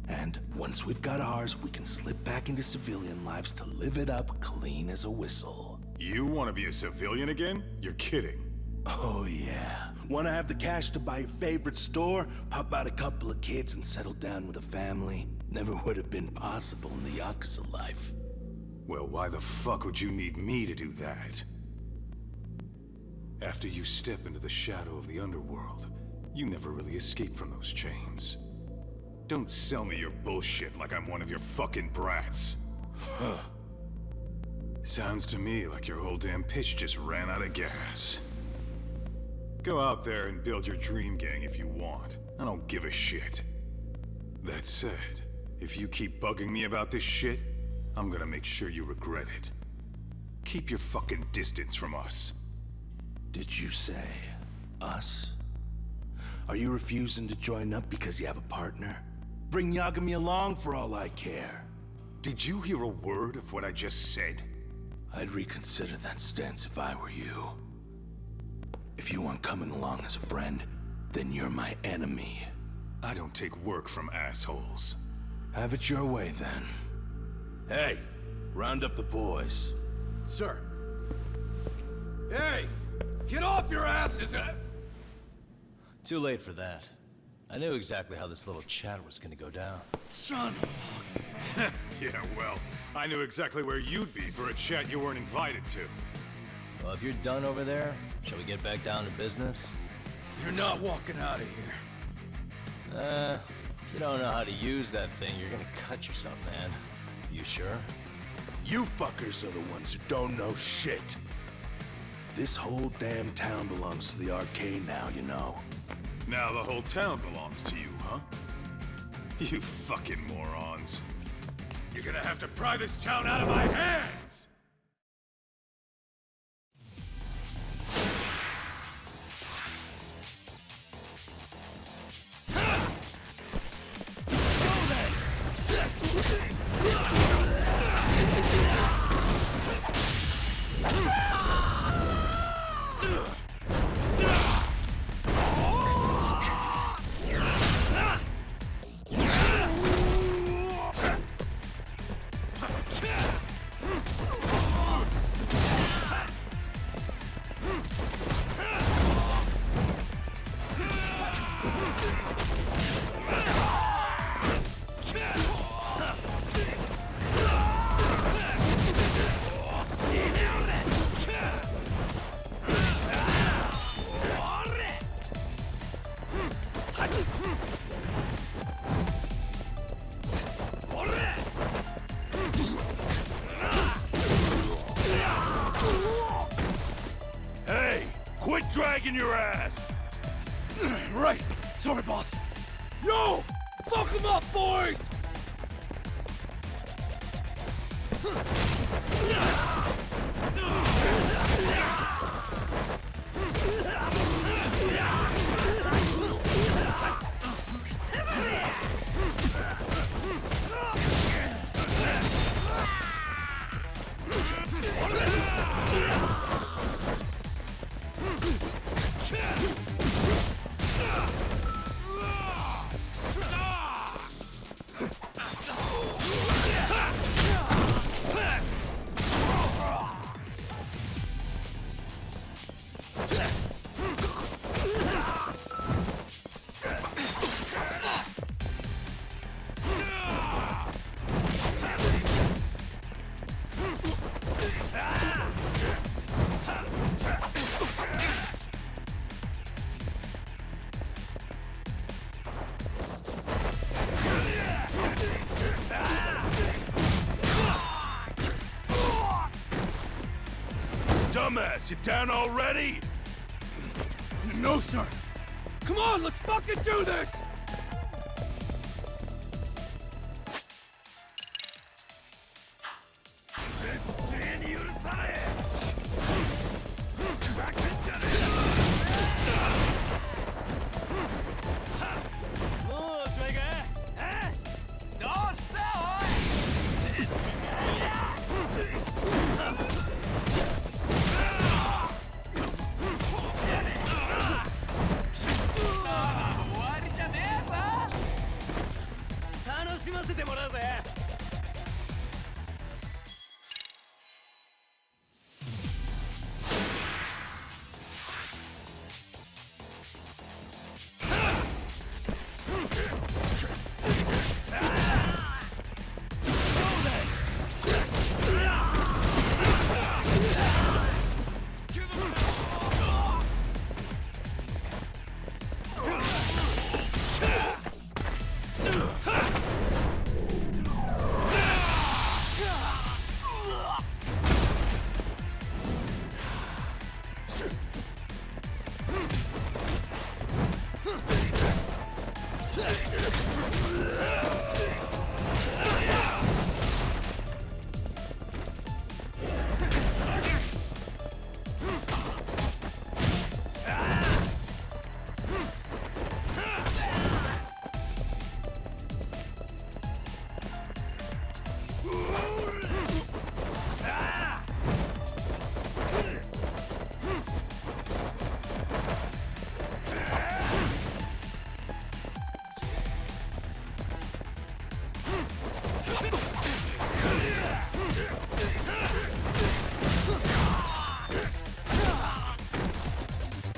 Speaker 13: And once we've got ours, we can slip back into civilian lives to live it up clean as a whistle.
Speaker 12: You want to be a civilian again? You're kidding.
Speaker 13: Oh yeah. Want to have the cash to buy your favorite store, pop out a couple of kids and settle down with a family? Never would have been possible in the Yakuza life.
Speaker 12: Well, why the fuck would you need me to do that? After you step into the shadow of the underworld, you never really escape from those chains. Don't sell me your bullshit like I'm one of your fucking brats.
Speaker 13: Huh.
Speaker 12: Sounds to me like your whole damn pitch just ran out of gas. Go out there and build your dream gang if you want. I don't give a shit. That said, if you keep bugging me about this shit, I'm gonna make sure you regret it. Keep your fucking distance from us.
Speaker 13: Did you say us? Are you refusing to join up because you have a partner? Bring Yagami along for all I care.
Speaker 12: Did you hear a word of what I just said?
Speaker 13: I'd reconsider that stance if I were you. If you aren't coming along as a friend, then you're my enemy.
Speaker 12: I don't take work from assholes.
Speaker 13: Have it your way, then. Hey, round up the boys.
Speaker 10: Sir. Hey! Get off your asses!
Speaker 2: Too late for that. I knew exactly how this little chat was gonna go down.
Speaker 10: Son of
Speaker 12: Yeah, well, I knew exactly where you'd be for a chat you weren't invited to.
Speaker 2: Well, if you're done over there, shall we get back down to business?
Speaker 10: You're not walking out of here.
Speaker 2: If you don't know how to use that thing, you're gonna cut yourself, man. You sure?
Speaker 13: You fuckers are the ones who don't know shit. This whole damn town belongs to the arcade now, you know.
Speaker 12: Now the whole town belongs to you, huh? You fucking morons. You're gonna have to pry this town out of my hands! Hey, quit dragging your ass!
Speaker 10: Right. Sorry, boss. Yo! Fuck them up, boys!
Speaker 12: Dumbass, you down already?
Speaker 10: No, sir. Come on, let's fucking do this!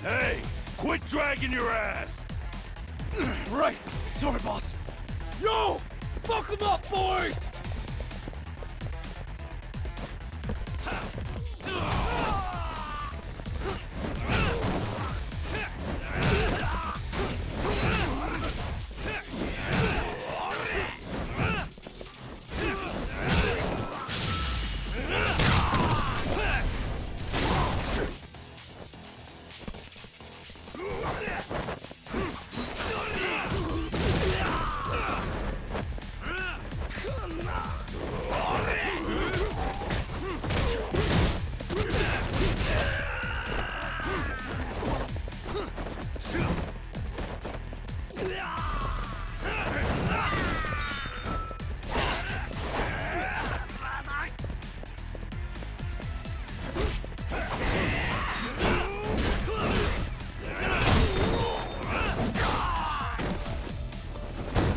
Speaker 12: Hey, quit dragging your ass!
Speaker 10: Right. Sorry, boss. Yo! Fuck 'em up, boys!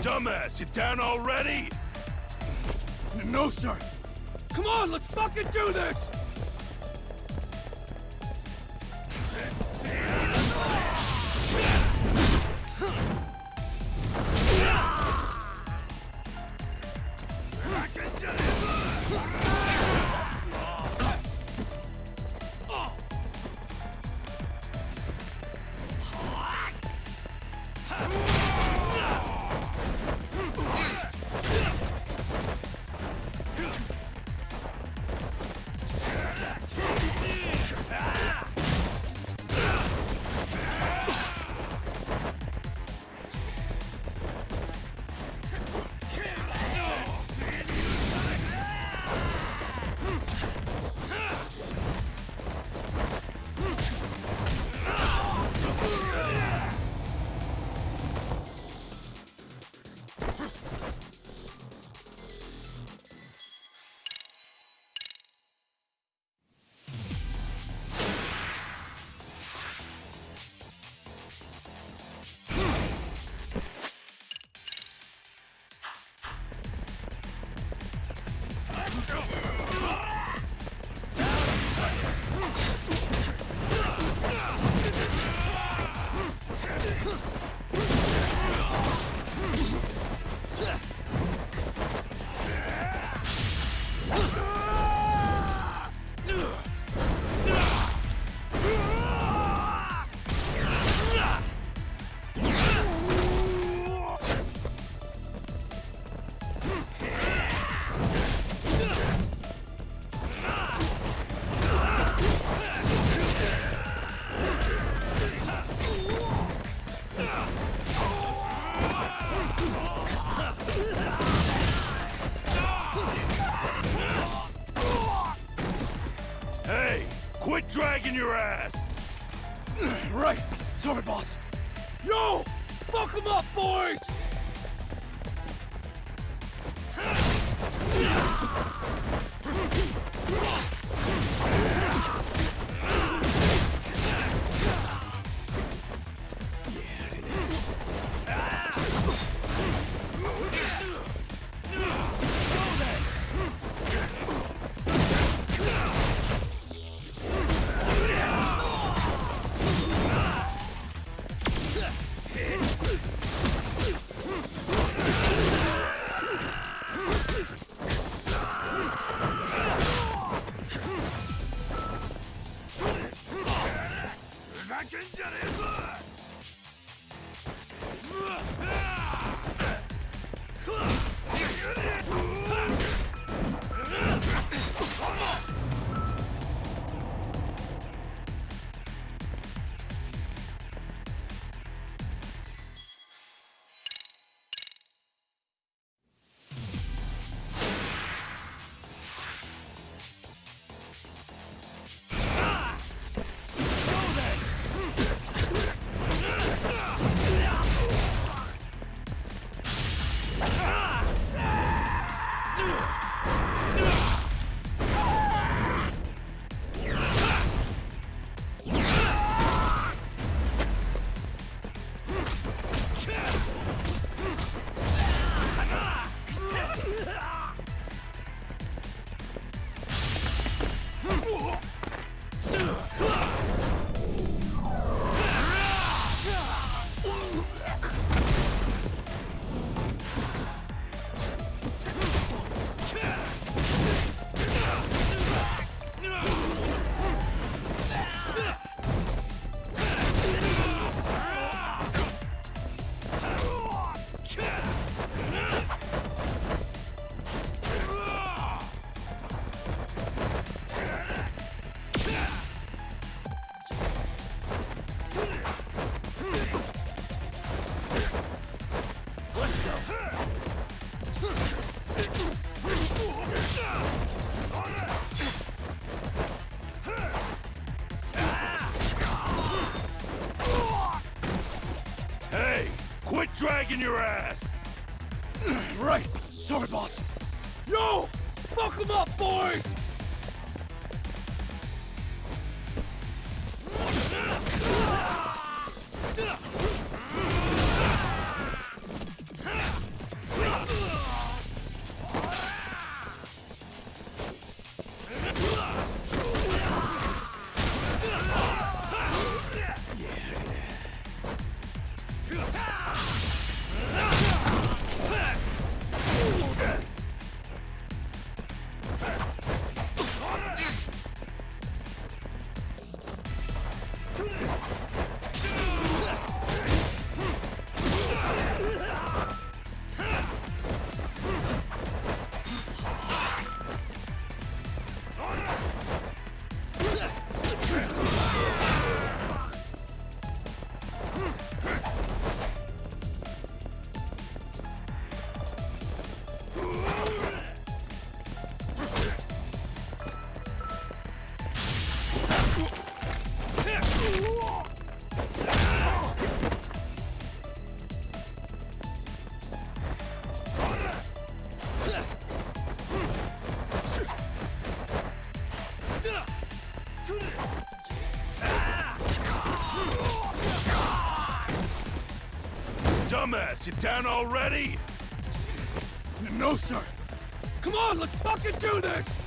Speaker 12: Dumbass, you down already?
Speaker 10: No, sir. Come on, let's fucking do this!
Speaker 12: dragging your ass!
Speaker 10: Right. Sorry, boss. Yo! Fuck them up, boys!
Speaker 12: Dragging your ass!
Speaker 10: Right. Sorry, boss. Yo! Fuck them up, boys!
Speaker 12: Dumbass, you down already?
Speaker 10: No, sir. Come on, let's fucking do this!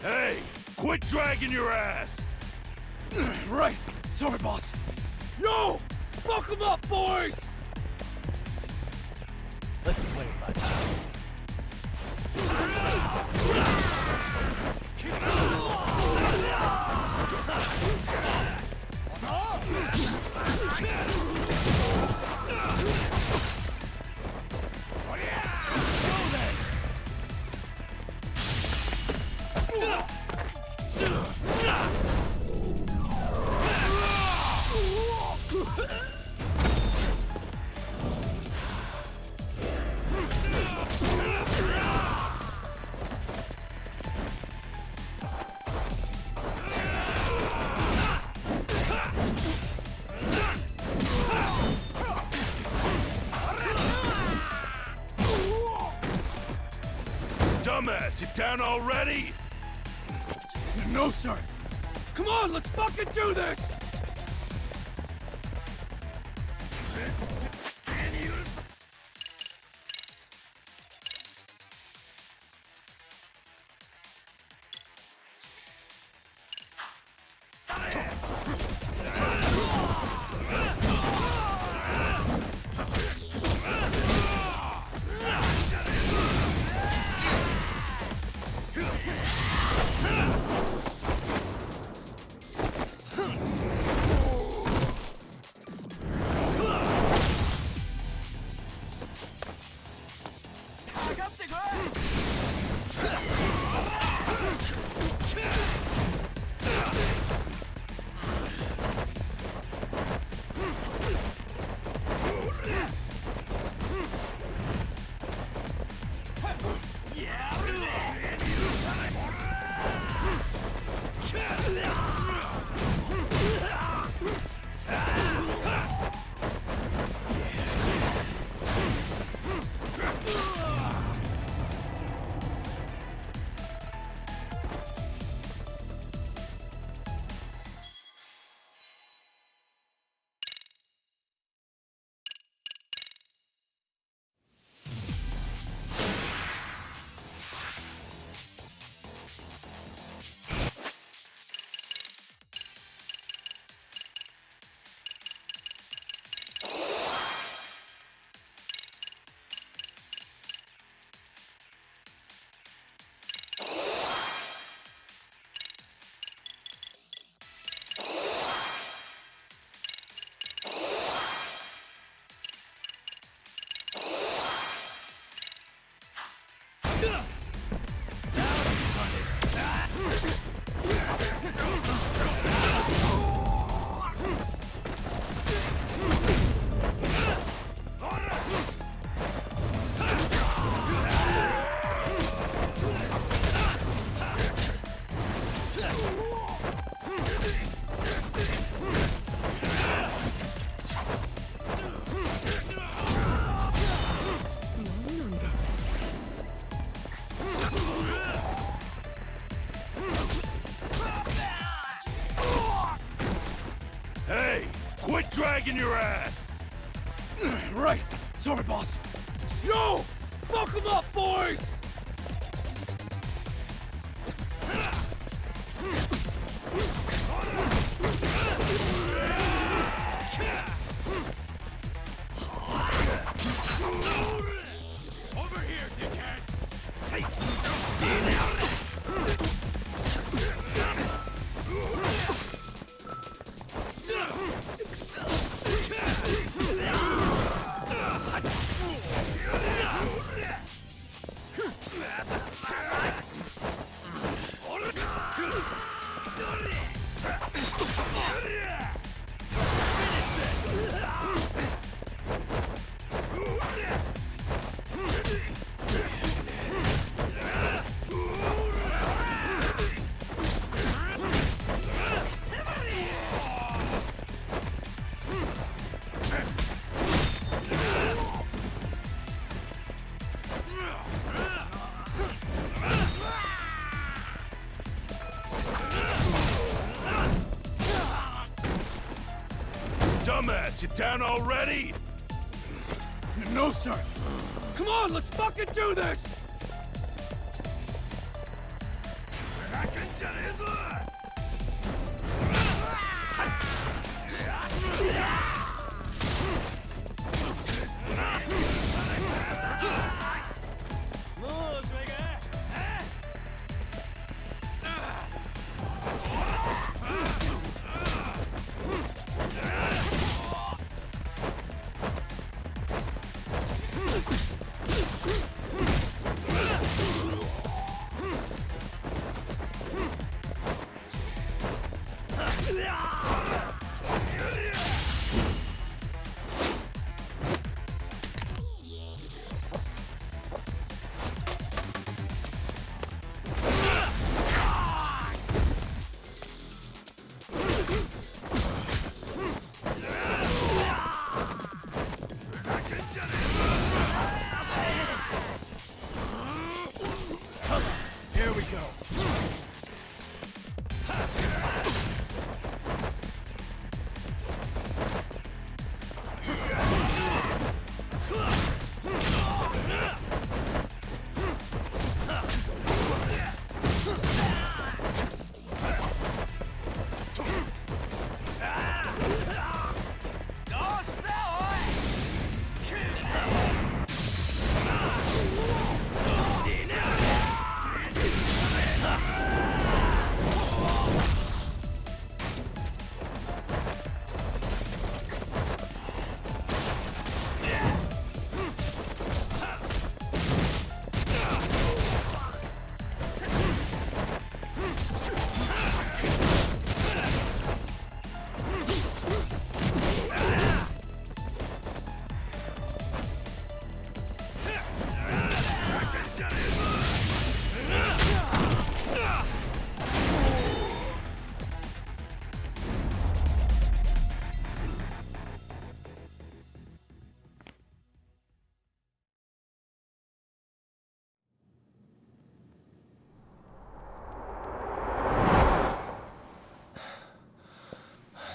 Speaker 12: Hey, quit dragging your ass!
Speaker 10: Right. Sorry, boss. Yo! Fuck them up, boys!
Speaker 11: Let's play it by ear.
Speaker 12: Dumbass, you down already?
Speaker 10: No, sir. Come on, let's fucking do this!
Speaker 12: Quit dragging your ass!
Speaker 10: Right. Sorry, boss. Yo! Fuck them up, boys!
Speaker 12: Over here, dickhead!
Speaker 13: Dumbass, you down already? No, sir. Come on, let's fucking do this!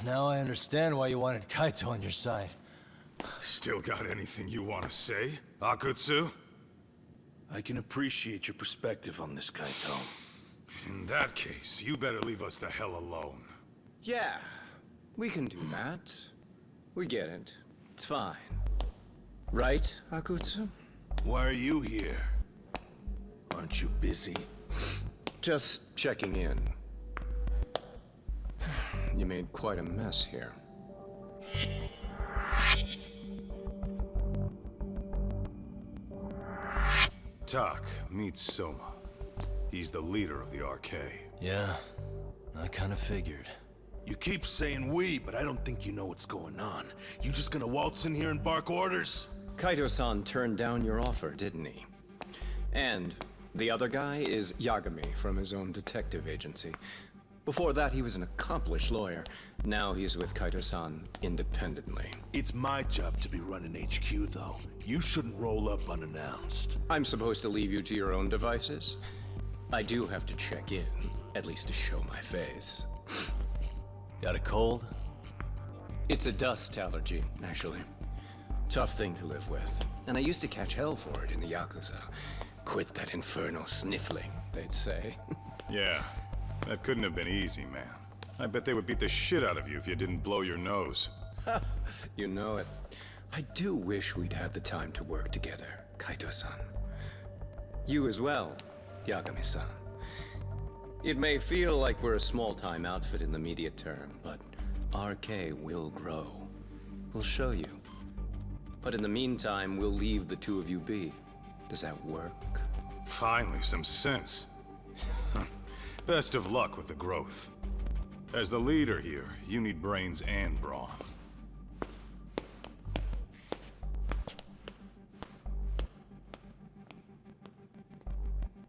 Speaker 2: Now I understand why you wanted Kaito on your side.
Speaker 12: Still got anything you want to say, Akutsu?
Speaker 13: I can appreciate your perspective on this, Kaito.
Speaker 12: In that case, you better leave us the hell alone.
Speaker 14: Yeah, we can do that. We get it. It's fine. Right, Akutsu?
Speaker 13: Why are you here? Aren't you busy?
Speaker 14: Just checking in. You made quite a mess here.
Speaker 12: Tak, meet Soma. He's the leader of the RK.
Speaker 2: Yeah, I kind of figured.
Speaker 13: You keep saying we, but I don't think you know what's going on. You just gonna waltz in here and bark orders?
Speaker 14: Kaito-san turned down your offer, didn't he? And the other guy is Yagami from his own detective agency. Before that, he was an accomplished lawyer. Now he's with Kaito-san independently.
Speaker 13: It's my job to be running HQ, though. You shouldn't roll up unannounced.
Speaker 14: I'm supposed to leave you to your own devices? I do have to check in, at least to show my face.
Speaker 2: Got a cold?
Speaker 14: It's a dust allergy, actually. Tough thing to live with. And I used to catch hell for it in the Yakuza. Quit that infernal sniffling, they'd say.
Speaker 12: Yeah, that couldn't have been easy, man. I bet they would beat the shit out of you if you didn't blow your nose.
Speaker 14: You know it. I do wish we'd had the time to work together, Kaito-san. You as well, Yagami-san. It may feel like we're a small-time outfit in the immediate term, but RK will grow. We'll show you. But in the meantime, we'll leave the two of you be. Does that work?
Speaker 12: Finally, some sense. Best of luck with the growth. As the leader here, you need brains and brawn.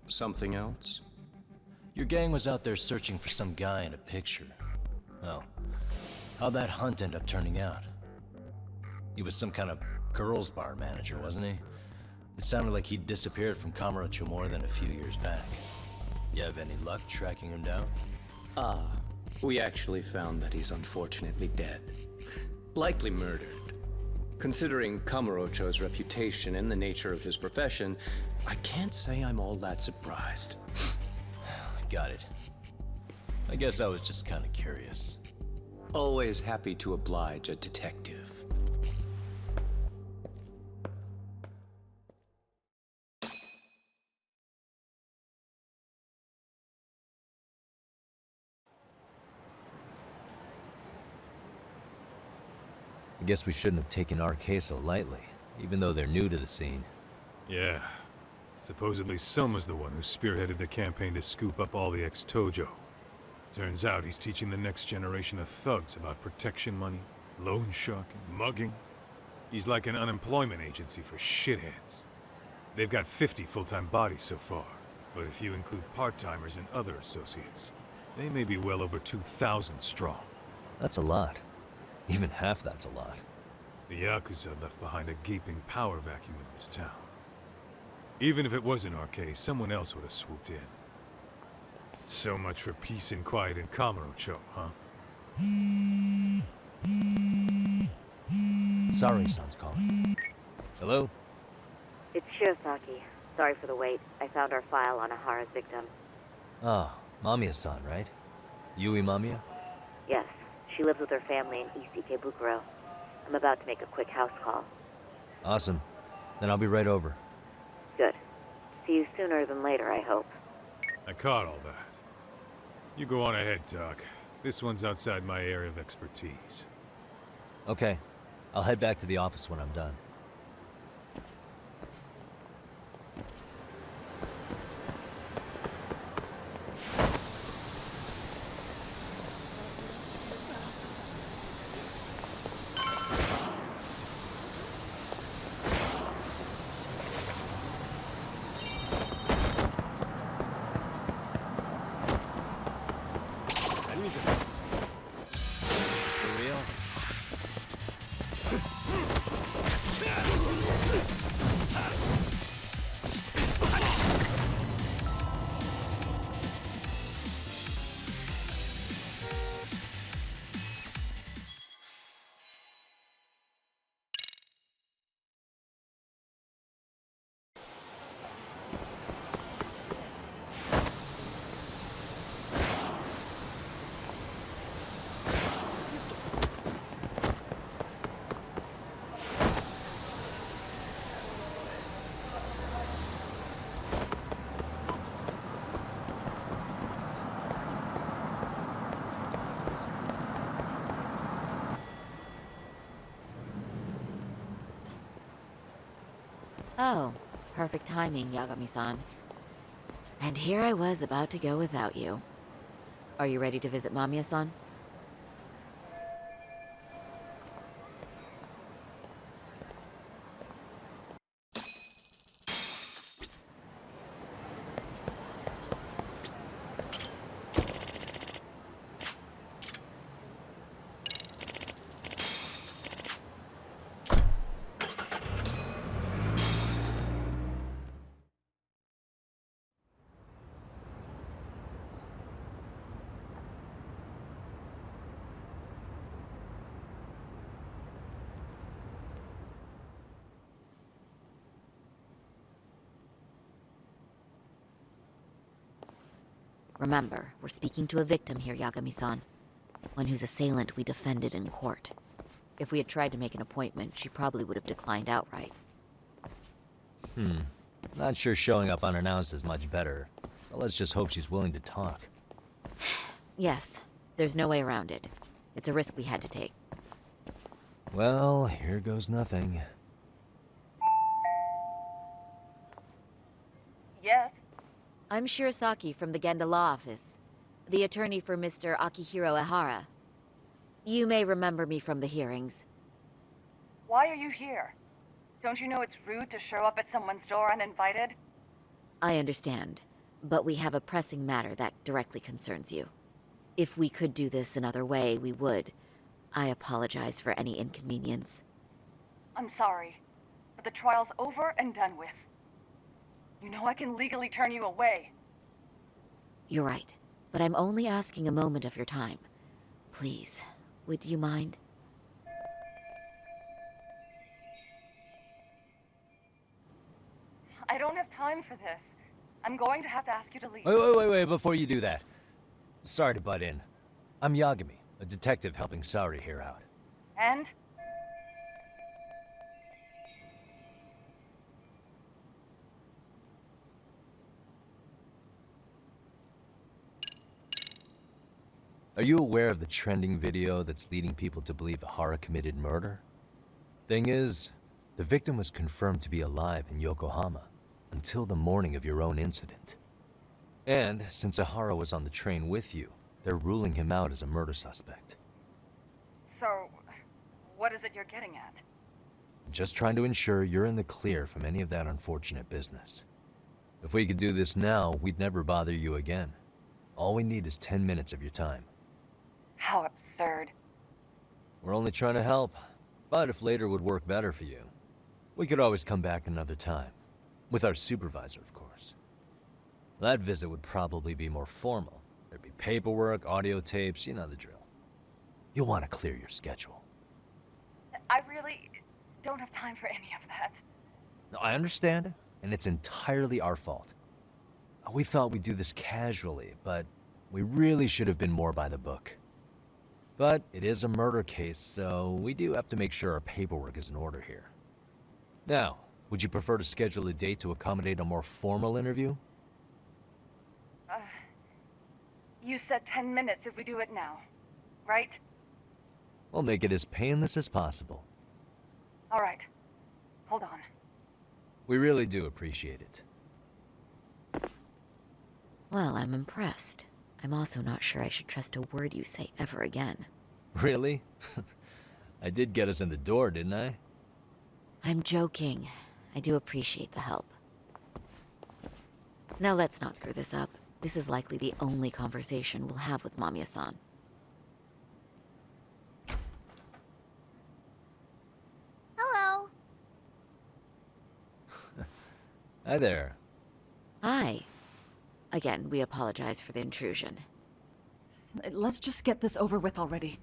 Speaker 14: Something else?
Speaker 2: Your gang was out there searching for some guy in a picture. Oh, how'd that hunt end up turning out? He was some kind of girls' bar manager, wasn't he? It sounded like he'd disappeared from Kamurocho more than a few years back. You have any luck tracking him down?
Speaker 14: We actually found that he's unfortunately dead. Likely murdered. Considering Kamurocho's reputation and the nature of his profession, I can't say I'm all that surprised.
Speaker 2: Got it. I guess I was just kind of curious.
Speaker 14: Always happy to oblige a detective.
Speaker 2: I guess we shouldn't have taken our case so lightly, even though they're new to the scene.
Speaker 4: Yeah. Supposedly Soma's the one who spearheaded the campaign to scoop up all the ex-Tojo. Turns out he's teaching the next generation of thugs about protection money, loan sharking, mugging. He's like an unemployment agency for shitheads. They've got 50 full-time bodies so far, but if you include part-timers and other associates, they may be well over 2,000 strong.
Speaker 2: That's a lot. Even half that's a lot.
Speaker 4: The Yakuza left behind a gaping power vacuum in this town. Even if it wasn't our case, someone else would have swooped in. So much for peace and quiet in Kamurocho, huh?
Speaker 2: Sorry, son's calling. Hello?
Speaker 6: It's Shirosaki. Sorry for the wait. I found our file on Ahara's victim.
Speaker 2: Oh, Mamiya-san, right? Yui Mamiya?
Speaker 6: Yes, she lives with her family in East Ikebukuro. I'm about to make a quick house call.
Speaker 2: Awesome. Then I'll be right over.
Speaker 6: Good. See you sooner than later, I hope.
Speaker 4: I caught all that. You go on ahead, Doc. This one's outside my area of expertise.
Speaker 2: Okay. I'll head back to the office when I'm done.
Speaker 6: Oh, perfect timing, Yagami-san. And here I was about to go without you. Are you ready to visit Mamiya-san? Remember, we're speaking to a victim here, Yagami-san. One whose assailant we defended in court. If we had tried to make an appointment, she probably would have declined outright.
Speaker 2: Not sure showing up unannounced is much better. So let's just hope she's willing to talk.
Speaker 6: Yes, there's no way around it. It's a risk we had to take.
Speaker 2: Well, here goes nothing.
Speaker 15: Yes?
Speaker 6: I'm Shirosaki from the Genda Law Office, the attorney for Mr. Akihiro Ehara. You may remember me from the hearings.
Speaker 15: Why are you here? Don't you know it's rude to show up at someone's door uninvited?
Speaker 6: I understand, but we have a pressing matter that directly concerns you. If we could do this another way, we would. I apologize for any inconvenience.
Speaker 15: I'm sorry, but the trial's over and done with. You know I can legally turn you away.
Speaker 6: You're right, but I'm only asking a moment of your time. Please, would you mind?
Speaker 15: I don't have time for this. I'm going to have to ask you to leave.
Speaker 2: Wait, before you do that. Sorry to butt in. I'm Yagami, a detective helping Saori here out.
Speaker 15: And?
Speaker 2: Are you aware of the trending video that's leading people to believe Ahara committed murder? Thing is, the victim was confirmed to be alive in Yokohama until the morning of your own incident. And since Ahara was on the train with you, they're ruling him out as a murder suspect.
Speaker 15: So, what is it you're getting at?
Speaker 2: Just trying to ensure you're in the clear from any of that unfortunate business. If we could do this now, we'd never bother you again. All we need is 10 minutes of your time.
Speaker 15: How absurd.
Speaker 2: We're only trying to help, but if later would work better for you, we could always come back another time. With our supervisor, of course. That visit would probably be more formal. There'd be paperwork, audio tapes, you know the drill. You'll want to clear your schedule.
Speaker 15: I really don't have time for any of that.
Speaker 2: No, I understand, and it's entirely our fault. We thought we'd do this casually, but we really should have been more by the book. But it is a murder case, so we do have to make sure our paperwork is in order here. Now, would you prefer to schedule a date to accommodate a more formal interview?
Speaker 15: You said 10 minutes if we do it now, right?
Speaker 2: We'll make it as painless as possible.
Speaker 15: All right. Hold on.
Speaker 2: We really do appreciate it.
Speaker 6: Well, I'm impressed. I'm also not sure I should trust a word you say ever again.
Speaker 2: Really? I did get us in the door, didn't I?
Speaker 6: I'm joking. I do appreciate the help. Now let's not screw this up. This is likely the only conversation we'll have with Mamiya-san.
Speaker 16: Hello.
Speaker 2: Hi there.
Speaker 6: Hi. Again, we apologize for the intrusion.
Speaker 15: Let's just get this over with already.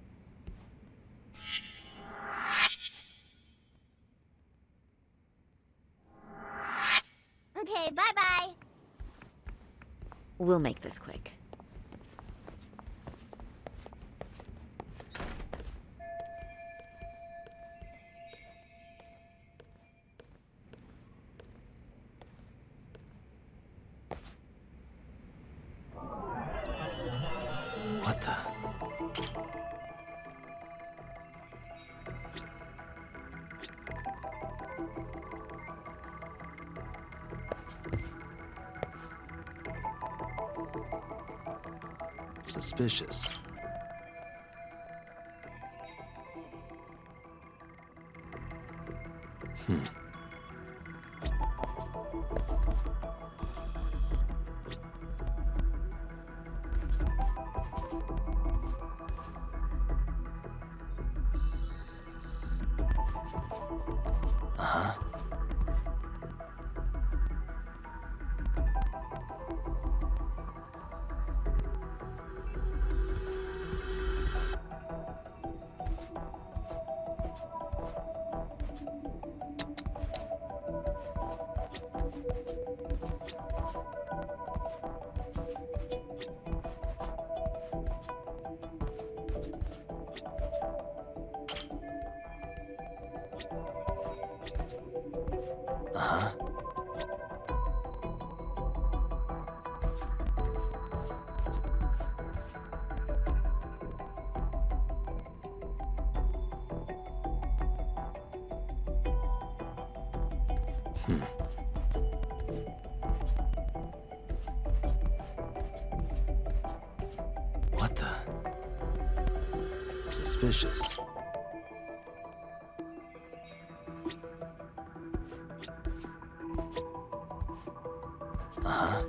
Speaker 16: Okay, bye-bye.
Speaker 6: We'll make this quick.
Speaker 2: What the? Suspicious. Uh-huh. Uh-huh. What the? Suspicious. Uh-huh.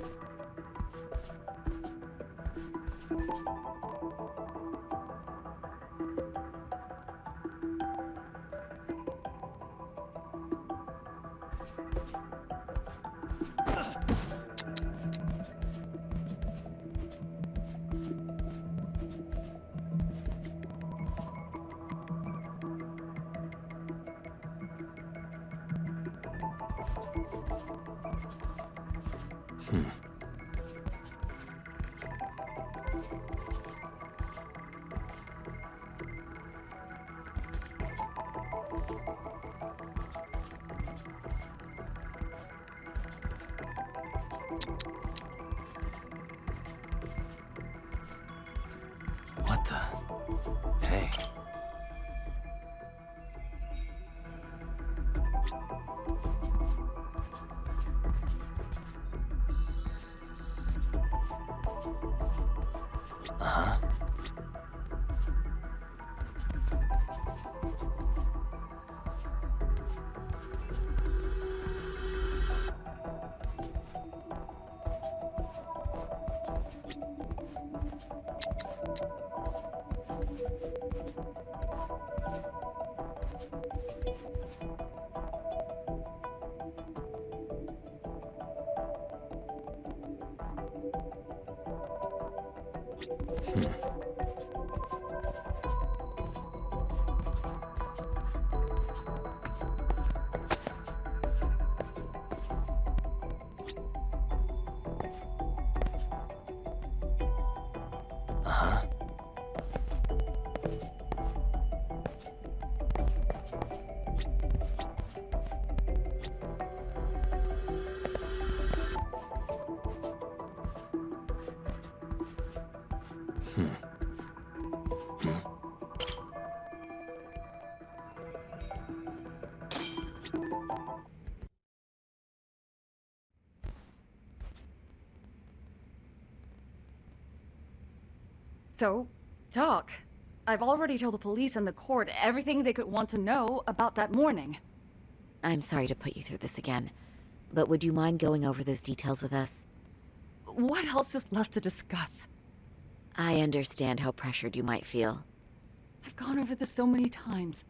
Speaker 2: What the? Hey. Uh-huh. Uh-huh.
Speaker 15: So, Doc, I've already told the police and the court everything they could want to know about that morning.
Speaker 6: I'm sorry to put you through this again, but would you mind going over those details with us?
Speaker 15: What else is left to discuss?
Speaker 6: I understand how pressured you might feel.
Speaker 15: I've gone over this so many times.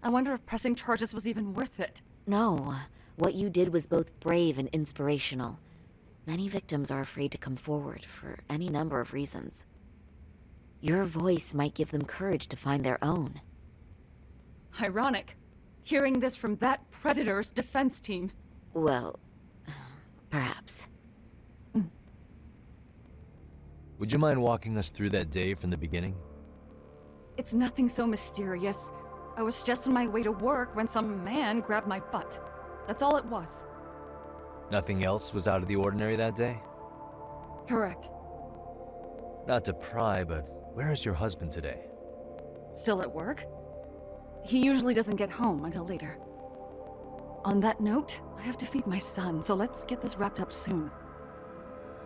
Speaker 15: I wonder if pressing charges was even worth it.
Speaker 6: No, what you did was both brave and inspirational. Many victims are afraid to come forward for any number of reasons. Your voice might give them courage to find their own.
Speaker 15: Ironic, hearing this from that predator's defense team.
Speaker 6: Well, perhaps.
Speaker 2: Would you mind walking us through that day from the beginning?
Speaker 15: It's nothing so mysterious. I was just on my way to work when some man grabbed my butt. That's all it was.
Speaker 2: Nothing else was out of the ordinary that day?
Speaker 15: Correct.
Speaker 2: Not to pry, but where is your husband today?
Speaker 15: Still at work? He usually doesn't get home until later. On that note, I have to feed my son, so let's get this wrapped up soon.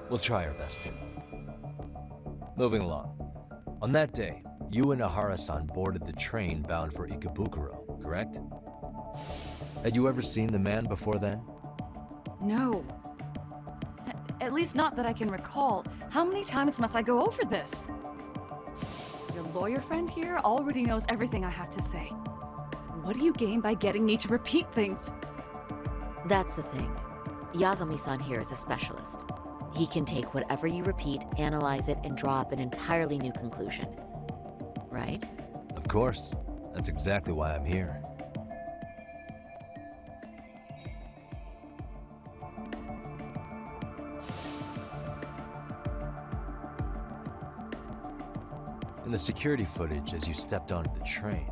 Speaker 2: We'll try our best to. Moving along. On that day, you and Ahara-san boarded the train bound for Ikebukuro, correct? Had you ever seen the man before then?
Speaker 15: No. At least not that I can recall. How many times must I go over this? Your lawyer friend here already knows everything I have to say. What do you gain by getting me to repeat things?
Speaker 6: That's the thing. Yagami-san here is a specialist. He can take whatever you repeat, analyze it, and draw up an entirely new conclusion. Right?
Speaker 2: Of course. That's exactly why I'm here. In the security footage as you stepped onto the train,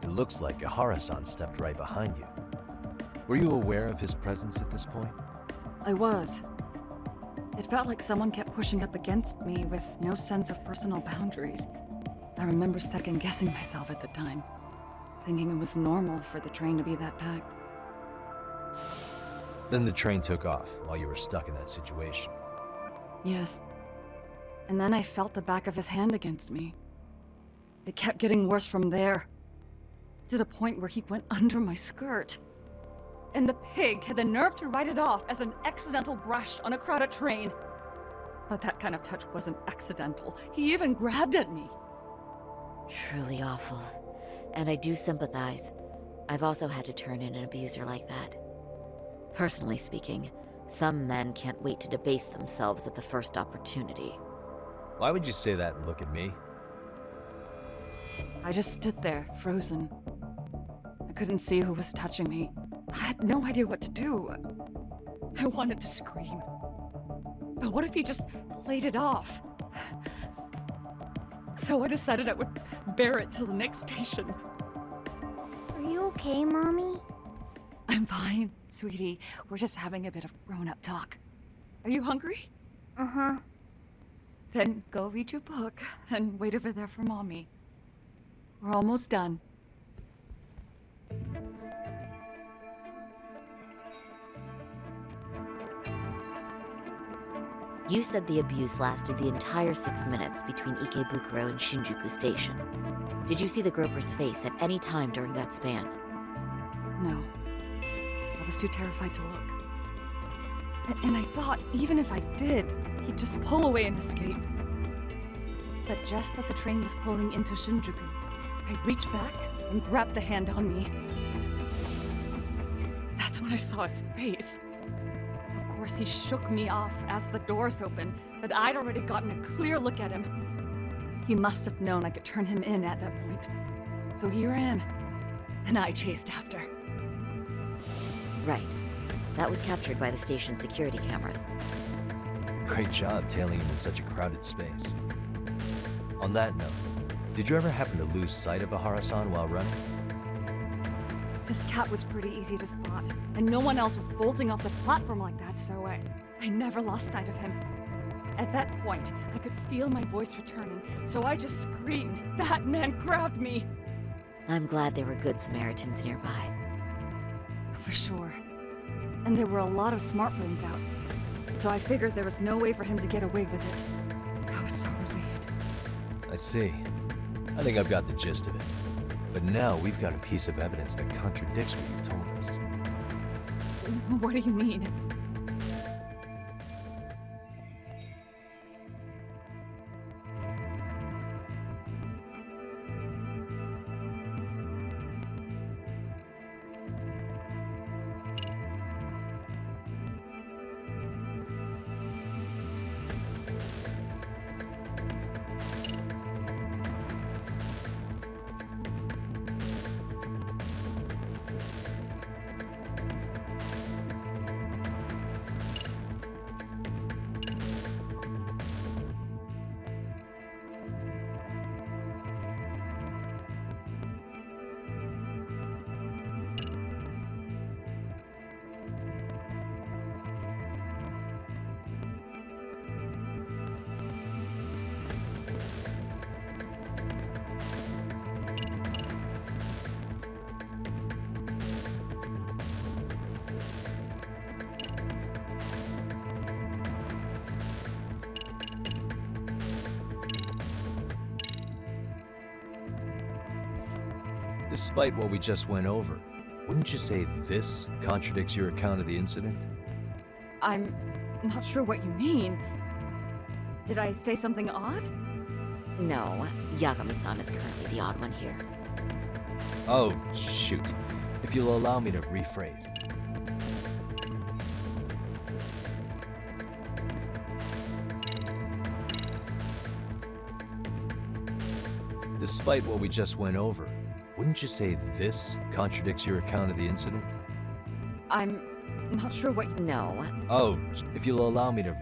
Speaker 2: it looks like Ahara-san stepped right behind you. Were you aware of his presence at this point?
Speaker 15: I was. It felt like someone kept pushing up against me with no sense of personal boundaries. I remember second-guessing myself at the time, thinking it was normal for the train to be that packed.
Speaker 2: Then the train took off while you were stuck in that situation.
Speaker 15: Yes. And then I felt the back of his hand against me. It kept getting worse from there, to the point where he went under my skirt. And the pig had the nerve to write it off as an accidental brush on a crowded train. But that kind of touch wasn't accidental. He even grabbed at me.
Speaker 6: Truly awful. And I do sympathize. I've also had to turn in an abuser like that. Personally speaking, some men can't wait to debase themselves at the first opportunity.
Speaker 2: Why would you say that and look at me?
Speaker 15: I just stood there, frozen. I couldn't see who was touching me. I had no idea what to do. I wanted to scream. what if he just played it off? So I decided I would bear it till the next station.
Speaker 16: Are you okay, Mommy?
Speaker 15: I'm fine, sweetie. We're just having a bit of grown-up talk. Are you hungry?
Speaker 16: Uh-huh.
Speaker 15: Then go read your book and wait over there for Mommy. We're almost done.
Speaker 6: You said the abuse lasted the entire 6 minutes between Ikebukuro and Shinjuku Station. Did you see the groper's face at any time during that span?
Speaker 15: No. I was too terrified to look. And I thought, even if I did, he'd just pull away and escape. But just as the train was pulling into Shinjuku, I reached back and grabbed the hand on me. That's when I saw his face. Of course, he shook me off as the doors opened, but I'd already gotten a clear look at him. He must have known I could turn him in at that point. So he ran, and I chased after.
Speaker 6: Right. That was captured by the station's security cameras.
Speaker 2: Great job tailing him in such a crowded space. On that note, did you ever happen to lose sight of Ahara-san while running?
Speaker 15: This cat was pretty easy to spot, and no one else was bolting off the platform like that, so I never lost sight of him. At that point, I could feel my voice returning, so I just screamed, "That man grabbed me!"
Speaker 6: I'm glad there were good Samaritans nearby.
Speaker 15: For sure. And there were a lot of smartphones out, so I figured there was no way for him to get away with it. I was so relieved.
Speaker 2: I see. I think I've got the gist of it. But now we've got a piece of evidence that contradicts what you've told us.
Speaker 15: What do you mean?
Speaker 2: Despite what we just went over, wouldn't you say this contradicts your account of the incident?
Speaker 15: I'm not sure what you mean. Did I say something odd?
Speaker 6: No, Yagami-san is currently the odd one here.
Speaker 2: Oh, shoot. If you'll allow me to rephrase. Despite what we just went over, wouldn't you say this contradicts your account of the incident?
Speaker 15: I'm not sure what you...
Speaker 6: No.
Speaker 2: Oh, if you'll allow me to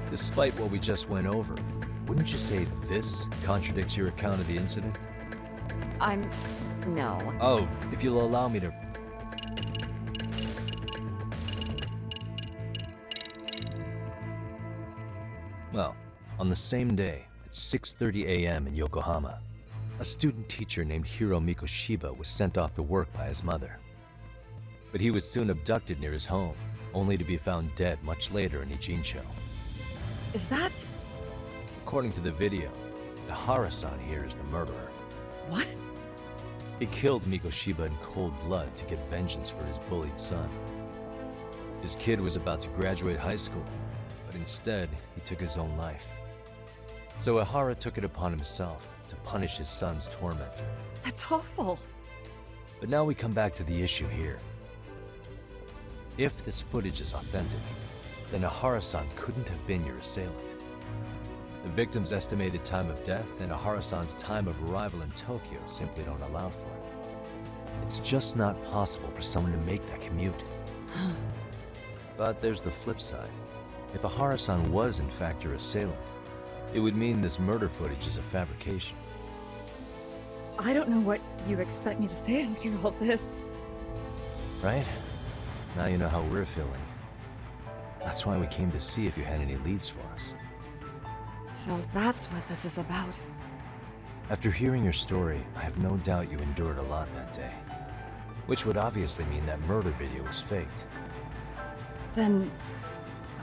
Speaker 2: Despite what we just went over, wouldn't you say this contradicts your account of the incident?
Speaker 15: I'm...
Speaker 6: No.
Speaker 2: Oh, if you'll allow me to... Well, on the same day, at 6:30 a.m. in Yokohama, a student teacher named Hiro Mikoshiba was sent off to work by his mother. But he was soon abducted near his home, only to be found dead much later in Ijincho.
Speaker 15: Is that...
Speaker 2: According to the video, Ahara-san here is the murderer.
Speaker 15: What?
Speaker 2: He killed Mikoshiba in cold blood to get vengeance for his bullied son. His kid was about to graduate high school, but instead, he took his own life. So Ahara took it upon himself to punish his son's tormentor.
Speaker 15: That's awful.
Speaker 2: But now we come back to the issue here. If this footage is authentic, then Ahara-san couldn't have been your assailant. The victim's estimated time of death and Ahara-san's time of arrival in Tokyo simply don't allow for it. It's just not possible for someone to make that commute. But there's the flip side. If Ahara-san was in fact your assailant, it would mean this murder footage is a fabrication.
Speaker 15: I don't know what you expect me to say after all this.
Speaker 2: Right? Now you know how we're feeling. That's why we came to see if you had any leads for us.
Speaker 15: So that's what this is about.
Speaker 2: After hearing your story, I have no doubt you endured a lot that day. Which would obviously mean that murder video was faked.
Speaker 15: Then,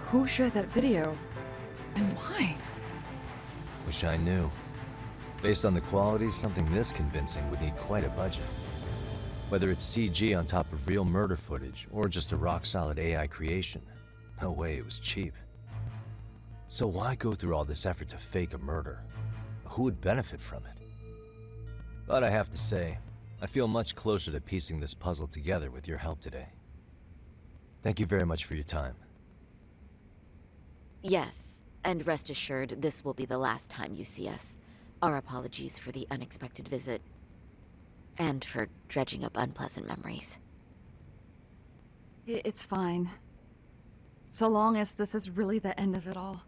Speaker 15: who shared that video? And why?
Speaker 2: Wish I knew. Based on the quality, something this convincing would need quite a budget. Whether it's CG on top of real murder footage, or just a rock-solid AI creation, no way it was cheap. So why go through all this effort to fake a murder? Who would benefit from it? But I have to say, I feel much closer to piecing this puzzle together with your help today. Thank you very much for your time.
Speaker 6: Yes, and rest assured, this will be the last time you see us. Our apologies for the unexpected visit. And for dredging up unpleasant memories.
Speaker 15: It's fine. So long as this is really the end of it all.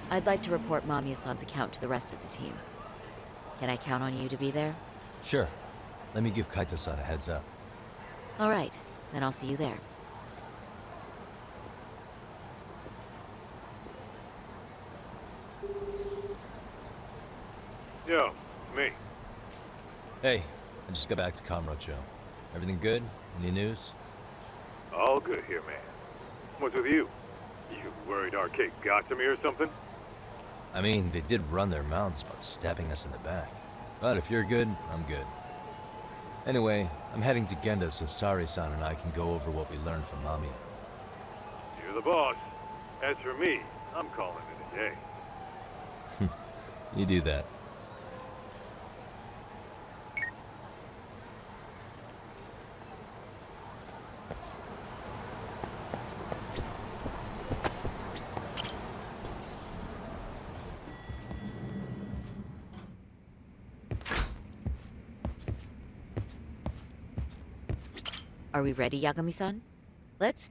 Speaker 6: I'd like to report Mamiya-san's account to the rest of the team. Can I count on you to be there?
Speaker 2: Sure. Let me give Kaito-san a heads up.
Speaker 6: All right, then I'll see you there.
Speaker 4: Yo, it's me.
Speaker 2: Hey, I just got back to Kamurocho. Everything good? Any news?
Speaker 4: All good here, man. What's with you? You worried Arcade got to me or something?
Speaker 2: I mean, they did run their mouths about stabbing us in the back. But if you're good, I'm good. Anyway, I'm heading to Genda so Sari-san and I can go over what we learned from Mamiya.
Speaker 4: You're the boss. As for me, I'm calling it a day.
Speaker 2: You do that.
Speaker 6: Are we ready, Yagami-san? Let's...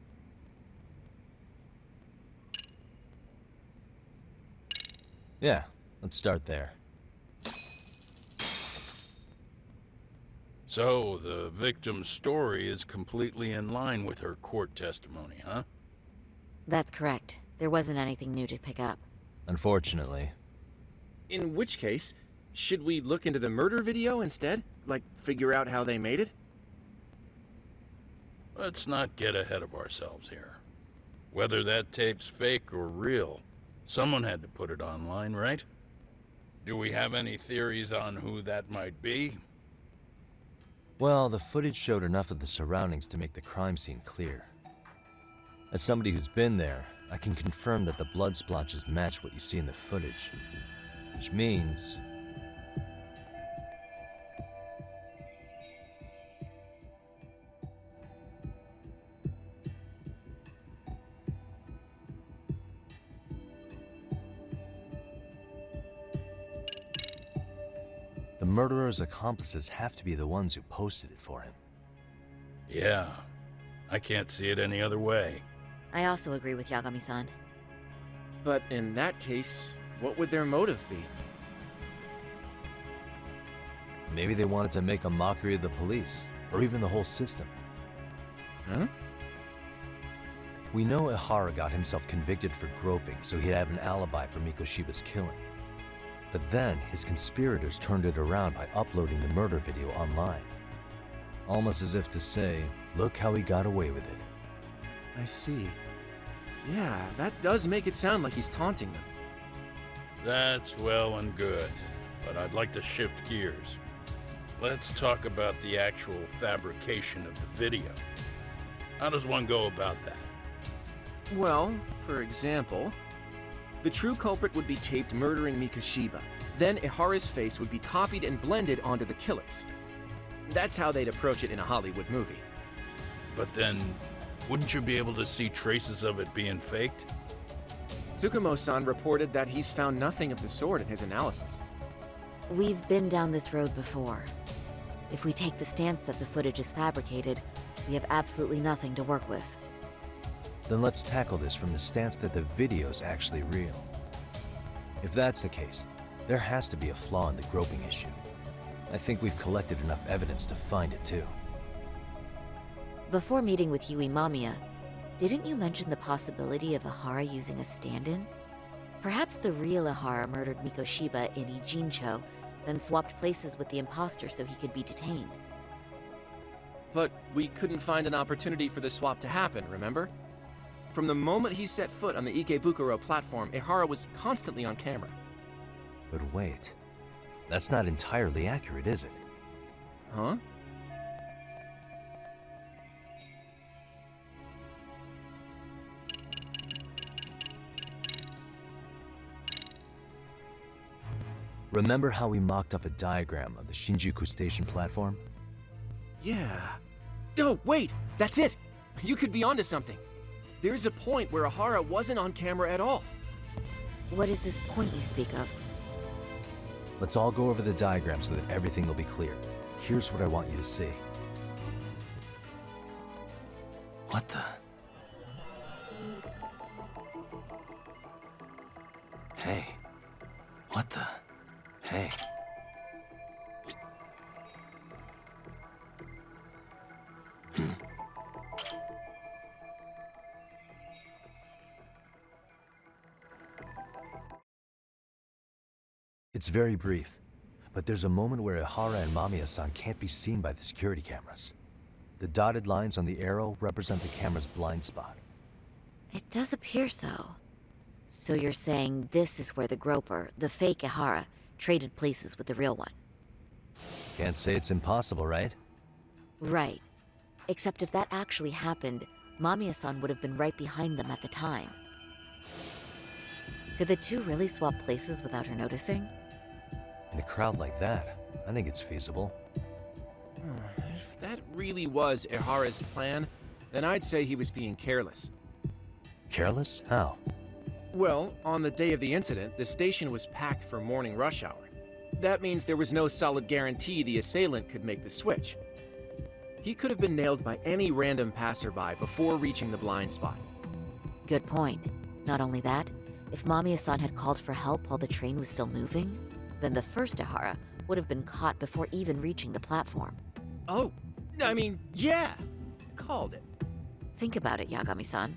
Speaker 2: Yeah, let's start there.
Speaker 1: So, the victim's story is completely in line with her court testimony, huh?
Speaker 6: That's correct. There wasn't anything new to pick up.
Speaker 2: Unfortunately.
Speaker 8: In which case, should we look into the murder video instead? Like, figure out how they made it?
Speaker 1: Let's not get ahead of ourselves here. Whether that tape's fake or real, someone had to put it online, right? Do we have any theories on who that might be?
Speaker 2: Well, the footage showed enough of the surroundings to make the crime scene clear. As somebody who's been there, I can confirm that the blood splotches match what you see in the footage. Which means... the murderer's accomplices have to be the ones who posted it for him.
Speaker 1: Yeah, I can't see it any other way.
Speaker 6: I also agree with Yagami-san.
Speaker 8: But in that case, what would their motive be?
Speaker 2: Maybe they wanted to make a mockery of the police, or even the whole system.
Speaker 8: Huh?
Speaker 2: We know Ihara got himself convicted for groping, so he'd have an alibi for Mikoshiba's killing. But then, his conspirators turned it around by uploading the murder video online. Almost as if to say, look how he got away with it.
Speaker 8: I see. Yeah, that does make it sound like he's taunting them.
Speaker 1: That's well and good, but I'd like to shift gears. Let's talk about the actual fabrication of the video. How does one go about that?
Speaker 8: Well, for example, The true culprit would be taped murdering Mikoshiba. Then Ihara's face would be copied and blended onto the killers. That's how they'd approach it in a Hollywood movie.
Speaker 1: But then, wouldn't you be able to see traces of it being faked?
Speaker 8: Tsukumo-san reported that he's found nothing of the sort in his analysis.
Speaker 6: We've been down this road before. If we take the stance that the footage is fabricated, we have absolutely nothing to work with.
Speaker 2: Then let's tackle this from the stance that the video's actually real. If that's the case, there has to be a flaw in the groping issue. I think we've collected enough evidence to find it too.
Speaker 6: Before meeting with Yui Mamiya, didn't you mention the possibility of Ihara using a stand-in? Perhaps the real Ihara murdered Mikoshiba in Ijincho, then swapped places with the imposter so he could be detained.
Speaker 8: But we couldn't find an opportunity for the swap to happen, remember? From the moment he set foot on the Ikebukuro platform, Ihara was constantly on camera.
Speaker 2: But wait, that's not entirely accurate, is it?
Speaker 8: Huh?
Speaker 2: Remember how we mocked up a diagram of the Shinjuku Station platform?
Speaker 8: Yeah. Oh, wait! That's it! You could be onto something. There's a point where Ihara wasn't on camera at all.
Speaker 6: What is this point you speak of?
Speaker 2: Let's all go over the diagram so that everything will be clear. Here's what I want you to see.
Speaker 13: What the? Hey. What the? Hey.
Speaker 2: It's very brief, but there's a moment where Ihara and Mamiya-san can't be seen by the security cameras. The dotted lines on the arrow represent the camera's blind spot.
Speaker 6: It does appear so. So you're saying this is where the groper, the fake Ihara, traded places with the real one?
Speaker 2: Can't say it's impossible, right?
Speaker 6: Right. Except if that actually happened, Mamiya-san would have been right behind them at the time. Could the two really swap places without her noticing?
Speaker 2: In a crowd like that, I think it's feasible.
Speaker 8: If that really was Ihara's plan, then I'd say he was being careless.
Speaker 2: Careless? How?
Speaker 8: Well, on the day of the incident, the station was packed for morning rush hour. That means there was no solid guarantee the assailant could make the switch. He could have been nailed by any random passerby before reaching the blind spot.
Speaker 6: Good point. Not only that, if Mamiya-san had called for help while the train was still moving, then the first Ihara would have been caught before even reaching the platform.
Speaker 8: Oh, I mean, yeah! Called it.
Speaker 6: Think about it, Yagami-san.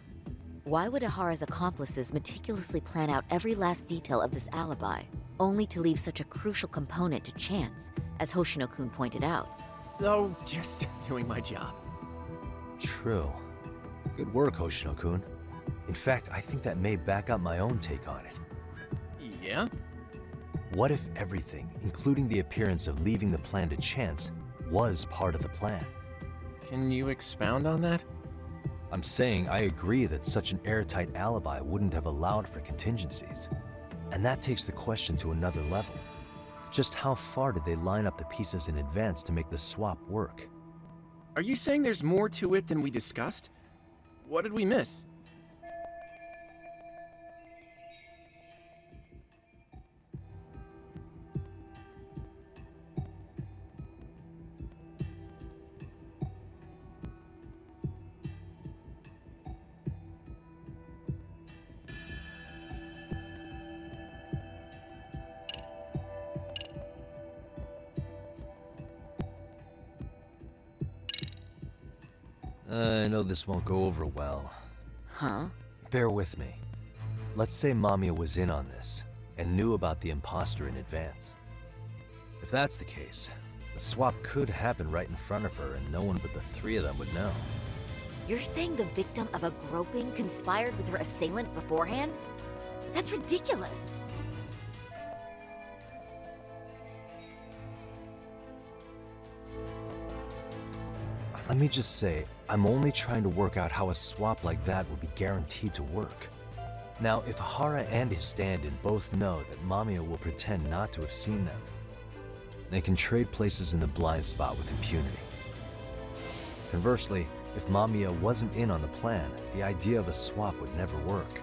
Speaker 6: Why would Ihara's accomplices meticulously plan out every last detail of this alibi, only to leave such a crucial component to chance, as Hoshino-kun pointed out?
Speaker 8: Oh, just doing my job.
Speaker 2: True. Good work, Hoshino-kun. In fact, I think that may back up my own take on it.
Speaker 8: Yeah?
Speaker 2: What if everything, including the appearance of leaving the plan to chance, was part of the plan?
Speaker 8: Can you expound on that?
Speaker 2: I'm saying I agree that such an airtight alibi wouldn't have allowed for contingencies. And that takes the question to another level. Just how far did they line up the pieces in advance to make the swap work?
Speaker 8: Are you saying there's more to it than we discussed? What did we miss?
Speaker 2: I know this won't go over well.
Speaker 6: Huh?
Speaker 2: Bear with me. Let's say Mamiya was in on this, and knew about the imposter in advance. If that's the case, the swap could happen right in front of her and no one but the three of them would know.
Speaker 6: You're saying the victim of a groping conspired with her assailant beforehand? That's ridiculous!
Speaker 2: Let me just say, I'm only trying to work out how a swap like that would be guaranteed to work. Now, if Hara and his stand-in both know that Mamiya will pretend not to have seen them, they can trade places in the blind spot with impunity. Conversely, if Mamiya wasn't in on the plan, the idea of a swap would never work.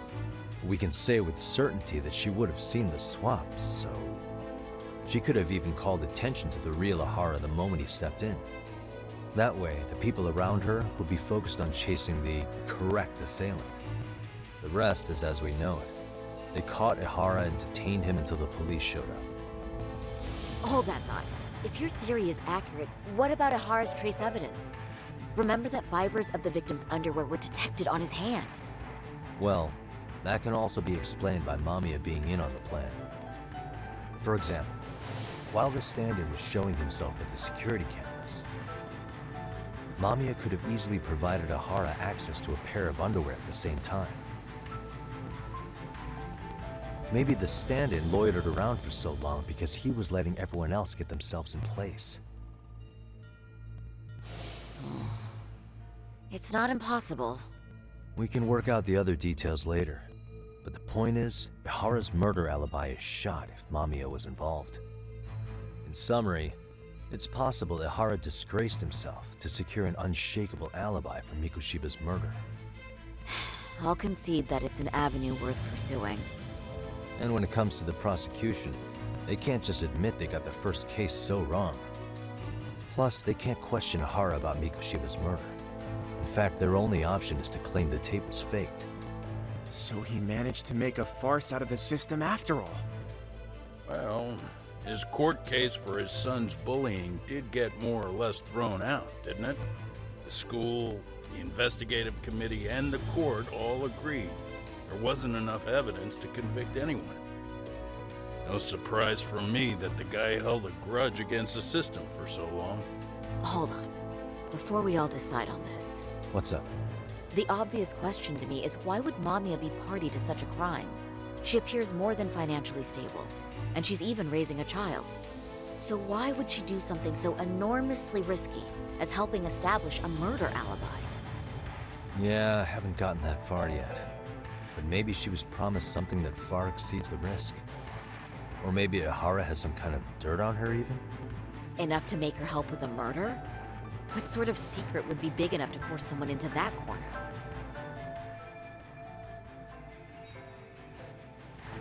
Speaker 2: We can say with certainty that she would have seen the swap, so... She could have even called attention to the real Ahara the moment he stepped in. That way, the people around her would be focused on chasing the correct assailant. The rest is as we know it. They caught Ahara and detained him until the police showed up.
Speaker 6: Hold that thought. If your theory is accurate, what about Ahara's trace evidence? Remember that fibers of the victim's underwear were detected on his hand.
Speaker 2: Well, that can also be explained by Mamiya being in on the plan. For example, while the stand-in was showing himself at the security cameras, Mamiya could have easily provided Ahara access to a pair of underwear at the same time. Maybe the stand-in loitered around for so long because he was letting everyone else get themselves in place.
Speaker 6: It's not impossible.
Speaker 2: We can work out the other details later, but the point is, Ihara's murder alibi is shot if Mamiya was involved. In summary, it's possible that Ihara disgraced himself to secure an unshakable alibi for Mikoshiba's murder.
Speaker 6: I'll concede that it's an avenue worth pursuing.
Speaker 2: And when it comes to the prosecution, they can't just admit they got the first case so wrong. Plus, they can't question Ihara about Mikoshiba's murder. In fact, their only option is to claim the tape was faked.
Speaker 8: So he managed to make a farce out of the system after all.
Speaker 1: Well, his court case for his son's bullying did get more or less thrown out, didn't it? The school, the investigative committee, and the court all agreed there wasn't enough evidence to convict anyone. No surprise for me that the guy held a grudge against the system for so long.
Speaker 6: Hold on. Before we all decide on this.
Speaker 2: What's up?
Speaker 6: The obvious question to me is why would Mamiya be party to such a crime? She appears more than financially stable, and she's even raising a child. So why would she do something so enormously risky as helping establish a murder alibi?
Speaker 2: Yeah, I haven't gotten that far yet. But maybe she was promised something that far exceeds the risk. Or maybe Ihara has some kind of dirt on her even?
Speaker 6: Enough to make her help with a murder? What sort of secret would be big enough to force someone into that corner?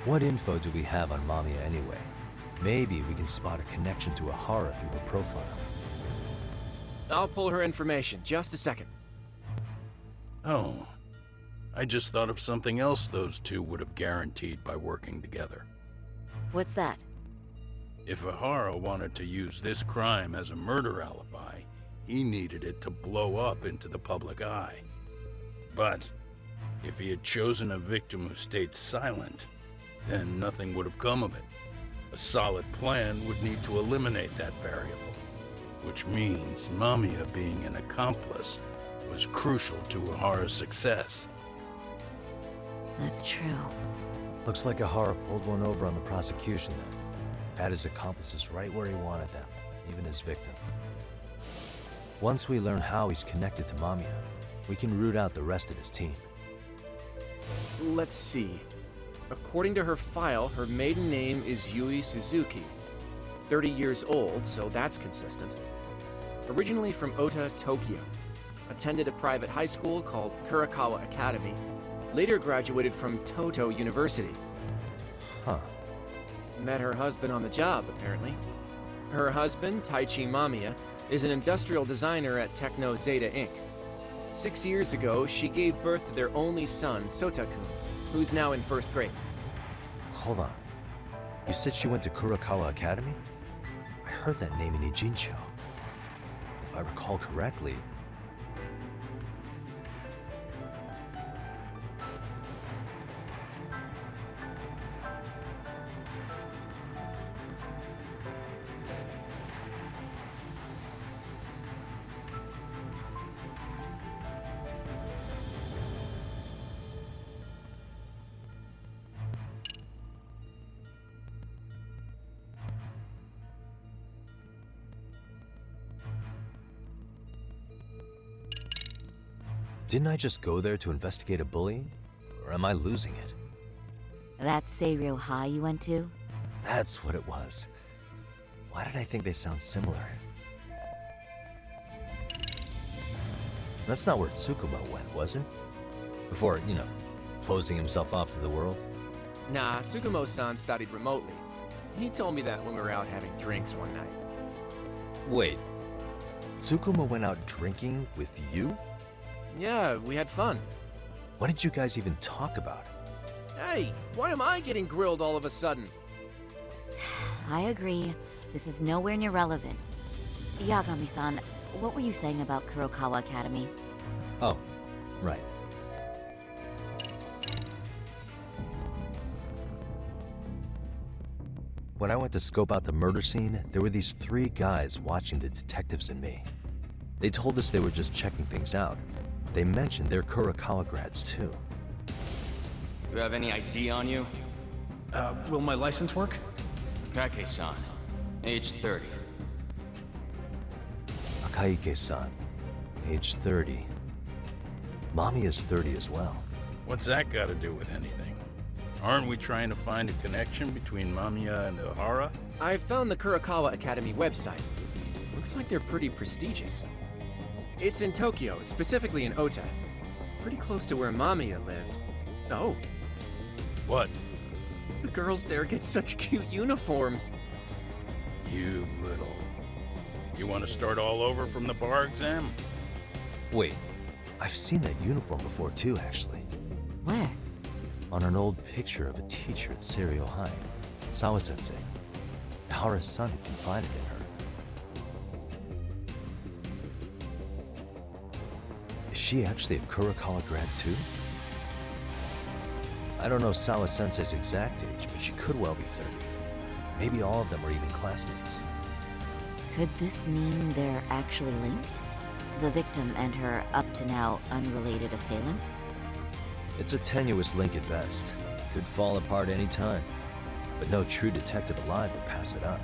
Speaker 2: What info do we have on Mamiya anyway? Maybe we can spot a connection to Ihara through her profile.
Speaker 8: I'll pull her information. Just a second.
Speaker 1: Oh, I just thought of something else those two would have guaranteed by working together.
Speaker 6: What's that?
Speaker 1: If Ihara wanted to use this crime as a murder alibi, he needed it to blow up into the public eye. But if he had chosen a victim who stayed silent, then nothing would have come of it. A solid plan would need to eliminate that variable, which means Mamiya being an accomplice was crucial to Ihara's success.
Speaker 6: That's true.
Speaker 2: Looks like Ihara pulled one over on the prosecution then. Had his accomplices right where he wanted them, even his victim. Once we learn how he's connected to Mamiya, we can root out the rest of his team.
Speaker 8: Let's see. According to her file, her maiden name is Yui Suzuki. 30 years old, so that's consistent. Originally from Ota, Tokyo. Attended a private high school called Kurakawa Academy. Later graduated from Toto University.
Speaker 2: Huh.
Speaker 8: Met her husband on the job, apparently. Her husband, Taichi Mamiya, is an industrial designer at Techno Zeta Inc. 6 years ago, she gave birth to their only son, Sota-kun, who's now in first grade.
Speaker 2: Hold on. You said she went to Kurakawa Academy? I heard that name in Ijincho. If I recall correctly... Didn't I just go there to investigate a bullying? Or am I losing it?
Speaker 6: That Seiryo High you went to?
Speaker 2: That's what it was. Why did I think they sound similar? That's not where Tsukumo went, was it? Before, closing himself off to the world?
Speaker 8: Nah, Tsukumo-san studied remotely. He told me that when we were out having drinks one night.
Speaker 2: Wait. Tsukumo went out drinking with you?
Speaker 8: Yeah, we had fun.
Speaker 2: What did you guys even talk about?
Speaker 8: Hey, why am I getting grilled all of a sudden?
Speaker 6: I agree. This is nowhere near relevant. Yagami-san, what were you saying about Kurokawa Academy?
Speaker 2: Oh, right. When I went to scope out the murder scene, there were these 3 guys watching the detectives and me. They told us they were just checking things out. They mentioned they're Kurokawa grads too.
Speaker 17: You have any ID on you?
Speaker 18: Will my license work?
Speaker 17: Kake-san, age 30.
Speaker 2: Akaike-san, age 30. Mommy is 30 as well.
Speaker 1: What's that got to do with anything? Aren't we trying to find a connection between Mamiya and Ohara?
Speaker 8: I found the Kurokawa Academy website. Looks like they're pretty prestigious. It's in Tokyo, specifically in Ota. Pretty close to where Mamiya lived. Oh.
Speaker 1: What?
Speaker 8: The girls there get such cute uniforms.
Speaker 1: You little... You want to start all over from the bar exam?
Speaker 2: Wait, I've seen that uniform before too, actually.
Speaker 6: Where?
Speaker 2: On an old picture of a teacher at Seiryo High. Sawa-sensei. Ohara's son confided in her. Is she actually a Kurokawa grad too? I don't know Sawa-sensei's exact age, but she could well be 30. Maybe all of them are even classmates.
Speaker 6: Could this mean they're actually linked? The victim and her up-to-now unrelated assailant?
Speaker 2: It's a tenuous link at best. Could fall apart any time. But no true detective alive would pass it up.